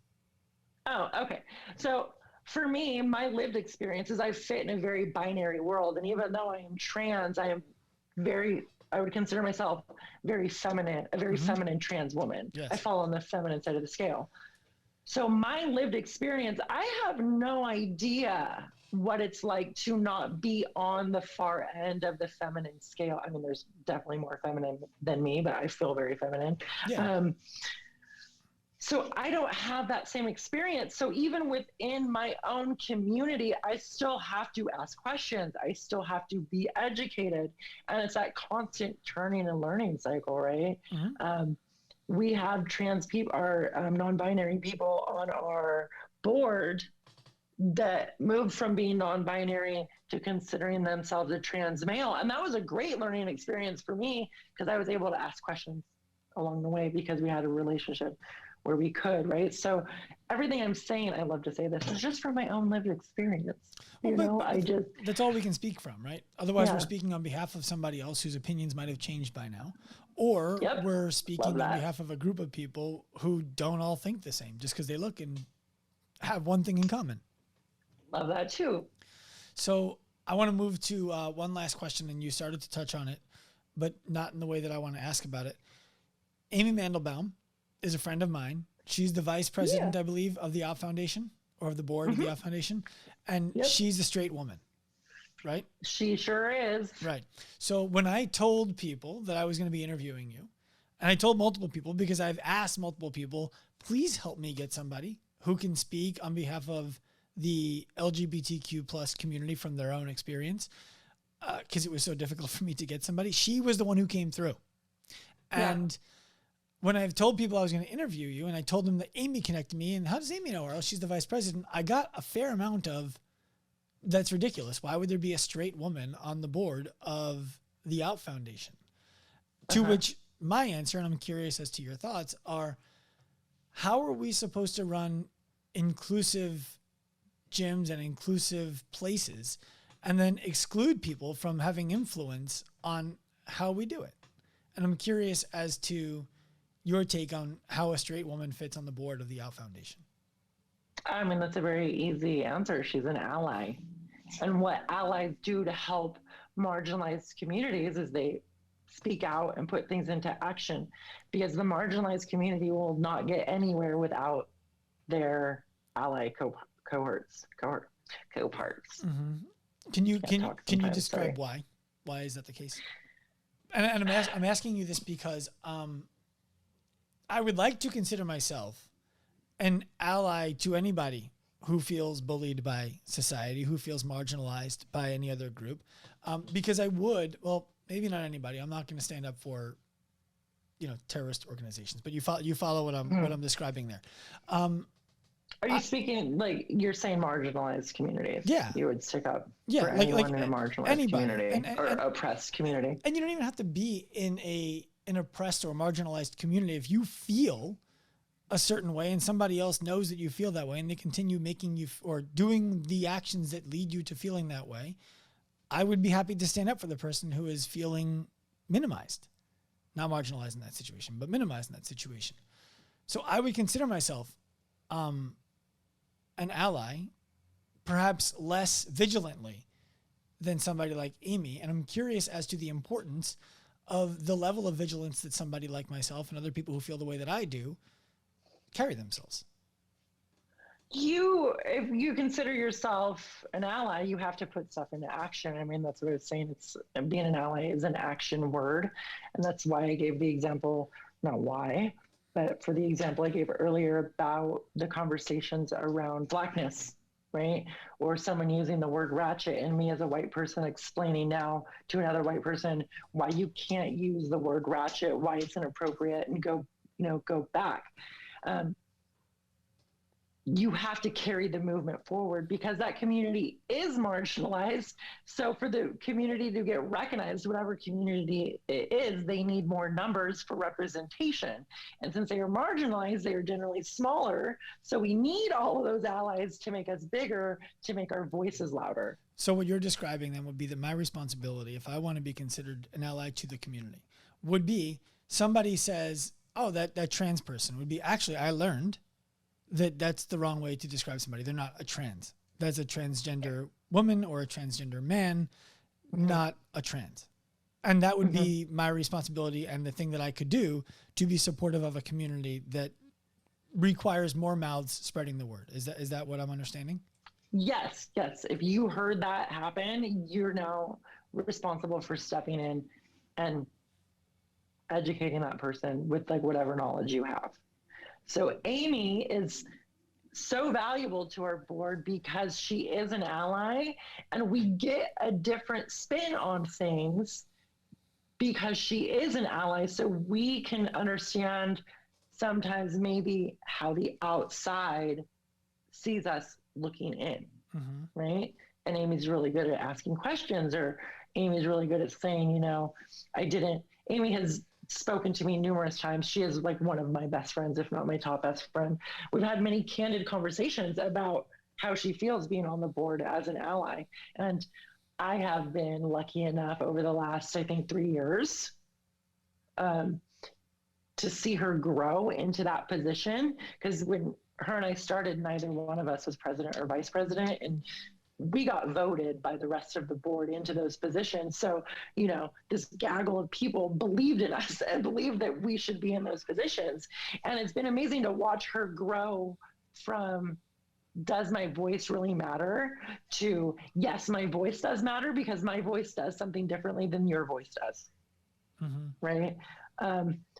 Oh, okay. So for me, my lived experience is I fit in a very binary world. And even though I am trans, I would consider myself very feminine, a very feminine trans woman. Yes. I fall on the feminine side of the scale. So my lived experience, I have no idea what it's like to not be on the far end of the feminine scale. I mean, there's definitely more feminine than me, but I feel very feminine. Yeah. So I don't have that same experience. So even within my own community, I still have to ask questions. I still have to be educated. And it's that constant turning and learning cycle, right? We have trans people, our non-binary people on our board that moved from being non-binary to considering themselves a trans male. And that was a great learning experience for me, because I was able to ask questions along the way, because we had a relationship where we could, right? So everything I'm saying, I love to say this, is just from my own lived experience. That's all we can speak from, right? Otherwise, Yeah. we're speaking on behalf of somebody else whose opinions might have changed by now, or Yep. we're speaking Love on that. behalf of a group of people who don't all think the same just because they look and have one thing in common. Love that too. So I want to move to one last question, and you started to touch on it, but not in the way that I want to ask about it. Amy Mandelbaum is a friend of mine. She's the vice president, I believe, of the Out Foundation, or of the board of the Out Foundation, and she's a straight woman, right? She sure is. Right. So when I told people that I was going to be interviewing you, and I told multiple people because I've asked multiple people, please help me get somebody who can speak on behalf of the LGBTQ plus community from their own experience, because it was so difficult for me to get somebody. She was the one who came through. And when I've told people I was going to interview you, and I told them that Amy connected me, and how does Amy know her? Oh, she's the vice president. I got a fair amount of, that's ridiculous. Why would there be a straight woman on the board of the Out Foundation? To which my answer, and I'm curious as to your thoughts, are how are we supposed to run inclusive gyms and inclusive places and then exclude people from having influence on how we do it? And I'm curious as to your take on how a straight woman fits on the board of the Out Foundation. I mean, that's a very easy answer. She's an ally. And what allies do to help marginalized communities is they speak out and put things into action, because the marginalized community will not get anywhere without their ally cohorts. Mm-hmm. Can you describe why? Why is that the case? And I'm asking you this because I would like to consider myself an ally to anybody who feels bullied by society, who feels marginalized by any other group, because I would, well, maybe not anybody. I'm not going to stand up for, terrorist organizations, but you follow what I'm describing there. Are you speaking, like, you're saying marginalized communities? Yeah. You would stick up for like anyone in a marginalized community or oppressed community. And you don't even have to be in an oppressed or marginalized community. If you feel a certain way and somebody else knows that you feel that way and they continue making you or doing the actions that lead you to feeling that way, I would be happy to stand up for the person who is feeling minimized, not marginalized in that situation, but minimized in that situation. So I would consider myself an ally, perhaps less vigilantly than somebody like Amy. And I'm curious as to the importance of the level of vigilance that somebody like myself and other people who feel the way that I do carry themselves. If you consider yourself an ally, you have to put stuff into action. I mean, that's what I was saying. It's being an ally is an action word. And that's why I gave the example, not why, but for the example I gave earlier about the conversations around Blackness, right? Or someone using the word ratchet and me as a white person explaining now to another white person why you can't use the word ratchet, why it's inappropriate, and go back. You have to carry the movement forward because that community is marginalized. So for the community to get recognized, whatever community it is, they need more numbers for representation. And since they are marginalized, they are generally smaller. So we need all of those allies to make us bigger, to make our voices louder. So what you're describing then would be that my responsibility, if I want to be considered an ally to the community, would be somebody says, oh, that trans person would be, actually, I learned that's the wrong way to describe somebody. They're not a trans. That's a transgender woman or a transgender man, not a trans. And that would be my responsibility and the thing that I could do to be supportive of a community that requires more mouths spreading the word. Is that what I'm understanding? Yes. If you heard that happen, you're now responsible for stepping in and educating that person with like whatever knowledge you have. So Amy is so valuable to our board because she is an ally and we get a different spin on things because she is an ally. So we can understand sometimes maybe how the outside sees us looking in, right? And Amy's really good at asking questions, or Amy's really good at saying, Amy has spoken to me numerous times. She is like one of my best friends, if not my top best friend. We've had many candid conversations about how she feels being on the board as an ally. And I have been lucky enough over the last, I think, 3 years to see her grow into that position. Because when her and I started, neither one of us was president or vice president. And we got voted by the rest of the board into those positions. So, you know, this gaggle of people believed in us and believed that we should be in those positions. And it's been amazing to watch her grow from, does my voice really matter, to, yes, my voice does matter because my voice does something differently than your voice does. Mm-hmm. Right.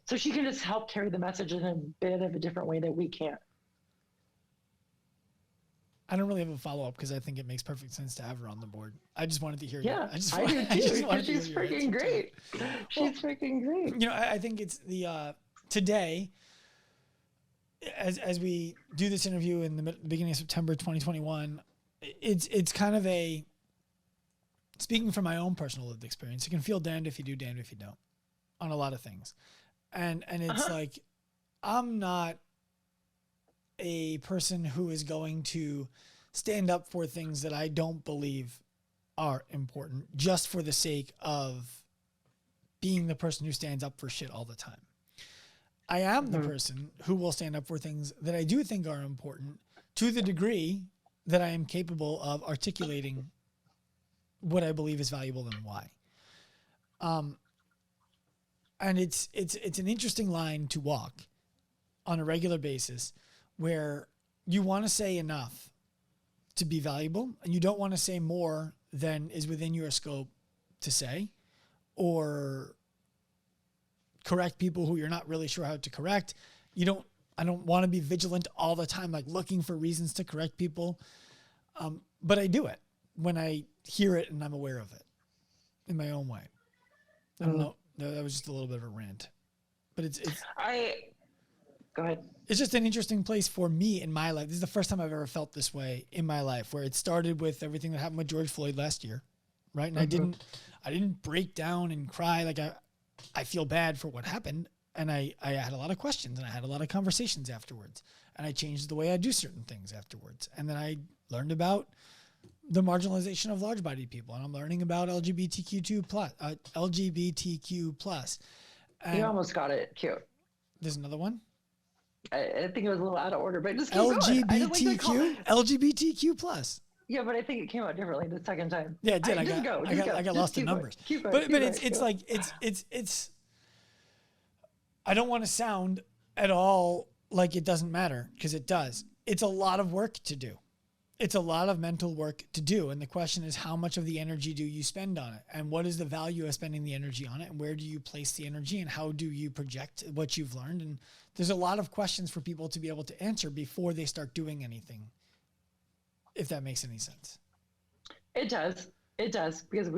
So she can just help carry the message in a bit of a different way that we can't. I don't really have a follow-up because I think it makes perfect sense to have her on the board. I just wanted to hear yeah, you. I do too, because she's freaking great. She's freaking great. You know, I think it's the today, as we do this interview in the beginning of September 2021, it's kind of a, speaking from my own personal lived experience, it can feel damned if you do, damned if you don't, on a lot of things. And it's like, I'm not a person who is going to stand up for things that I don't believe are important just for the sake of being the person who stands up for shit all the time. I am the person who will stand up for things that I do think are important to the degree that I am capable of articulating what I believe is valuable and why. And it's an interesting line to walk on a regular basis, where you want to say enough to be valuable and you don't want to say more than is within your scope to say, or correct people who you're not really sure how to correct. I don't want to be vigilant all the time, like looking for reasons to correct people. But I do it when I hear it and I'm aware of it in my own way. I don't know. That was just a little bit of a rant, but go ahead. It's just an interesting place for me in my life. This is the first time I've ever felt this way in my life, where it started with everything that happened with George Floyd last year. Right. And I didn't break down and cry. Like I feel bad for what happened. And I had a lot of questions and I had a lot of conversations afterwards, and I changed the way I do certain things afterwards. And then I learned about the marginalization of large-bodied people, and I'm learning about LGBTQ plus. You almost got it. Cute. There's another one. I think it was a little out of order, but just keep LGBTQ, going. LGBTQ plus. Yeah, but I think it came out differently the second time. Yeah, it did. I got lost in numbers. But it's. I don't want to sound at all like it doesn't matter, because it does. It's a lot of work to do. It's a lot of mental work to do. And the question is, how much of the energy do you spend on it? And what is the value of spending the energy on it? And where do you place the energy? And how do you project what you've learned? And there's a lot of questions for people to be able to answer before they start doing anything, if that makes any sense. It does. It does. Because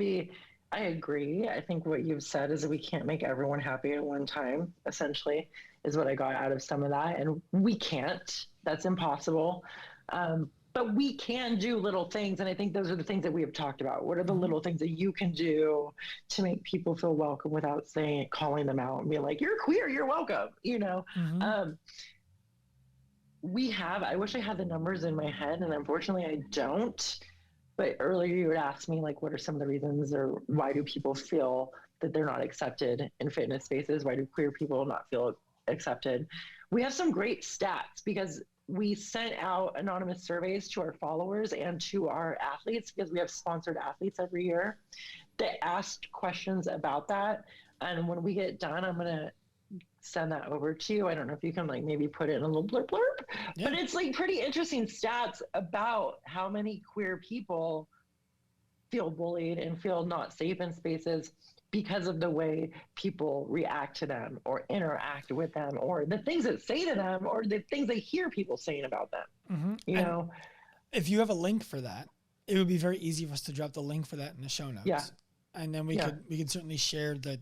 I agree. I think what you've said is that we can't make everyone happy at one time, essentially, is what I got out of some of that. And we can't. That's impossible. But we can do little things. And I think those are the things that we have talked about. What are the little things that you can do to make people feel welcome without calling them out and being like, you're queer, you're welcome, you know? I wish I had the numbers in my head, and unfortunately I don't. But earlier you had asked me, like, what are some of the reasons, or why do people feel that they're not accepted in fitness spaces? Why do queer people not feel accepted? We have some great stats, because we sent out anonymous surveys to our followers and to our athletes, because we have sponsored athletes every year that asked questions about that. And when we get done, I'm going to send that over to you. I don't know if you can maybe put it in a little blurb, but it's pretty interesting stats about how many queer people feel bullied and feel not safe in spaces because of the way people react to them or interact with them, or the things that say to them, or the things they hear people saying about them. You know, if you have a link for that, it would be very easy for us to drop the link for that in the show notes. Yeah. And then we could certainly share a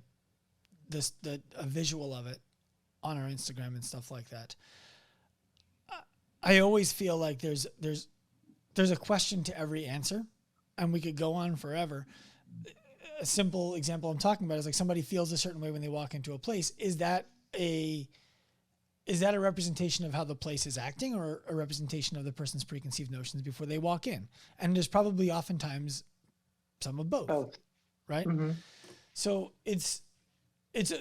visual of it on our Instagram and stuff like that. I always feel like there's a question to every answer, and we could go on forever. a simple example I'm talking about is like somebody feels a certain way when they walk into a place. Is that a representation of how the place is acting, or a representation of the person's preconceived notions before they walk in? And there's probably oftentimes some of both. Right? Mm-hmm. So it's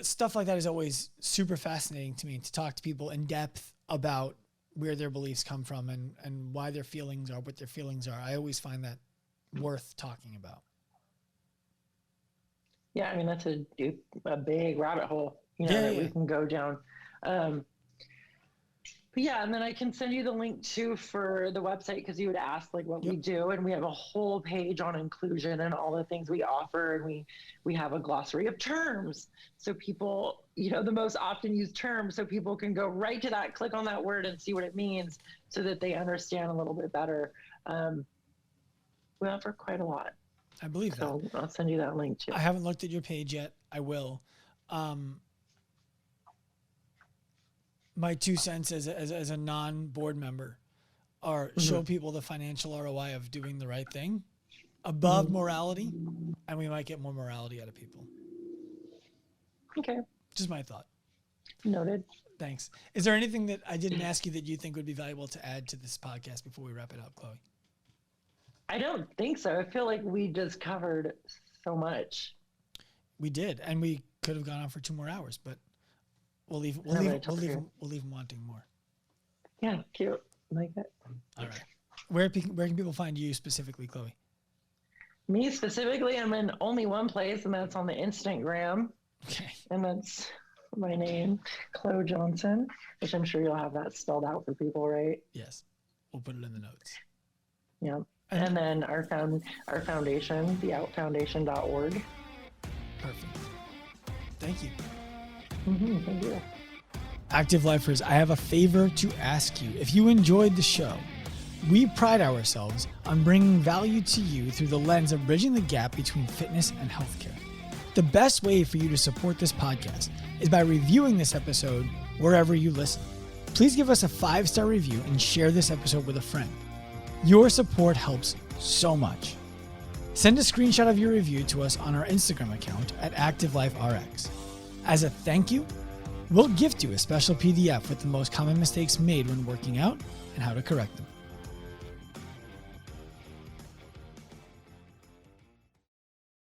stuff like that is always super fascinating to me, to talk to people in depth about where their beliefs come from and why their feelings are what their feelings are. I always find that worth talking about. Yeah, I mean, that's a big rabbit hole, that we can go down. But yeah, and then I can send you the link too for the website, because you would ask like what we do, and we have a whole page on inclusion and all the things we offer, and we have a glossary of terms, so people, the most often used terms, so people can go right to that, click on that word, and see what it means, so that they understand a little bit better. We offer quite a lot. I believe so that. I'll send you that link too. I haven't looked at your page yet. I will. My 2 cents as a non-board member are show people the financial ROI of doing the right thing above morality, and we might get more morality out of people. Okay. Just my thought. Noted. Thanks. Is there anything that I didn't ask you that you think would be valuable to add to this podcast before we wrap it up, Chloe? I don't think so. I feel like we just covered so much. We did, and we could have gone on for 2 more hours, but we'll leave them wanting more. Yeah, cute. Like it. All right. Where can people find you specifically, Chloe? Me specifically, I'm in only one place, and that's on the Instagram. Okay. And that's my name, Chloie Jönsson, which I'm sure you'll have that spelled out for people, right? Yes. We'll put it in the notes. Yeah. And then our foundation, theoutfoundation.org. Perfect. Thank you. Thank you. Active Lifers, I have a favor to ask you. If you enjoyed the show, we pride ourselves on bringing value to you through the lens of bridging the gap between fitness and healthcare. The best way for you to support this podcast is by reviewing this episode wherever you listen. Please give us a 5-star review and share this episode with a friend. Your support helps so much. Send a screenshot of your review to us on our Instagram account at ActiveLifeRx. As a thank you, we'll gift you a special PDF with the most common mistakes made when working out and how to correct them.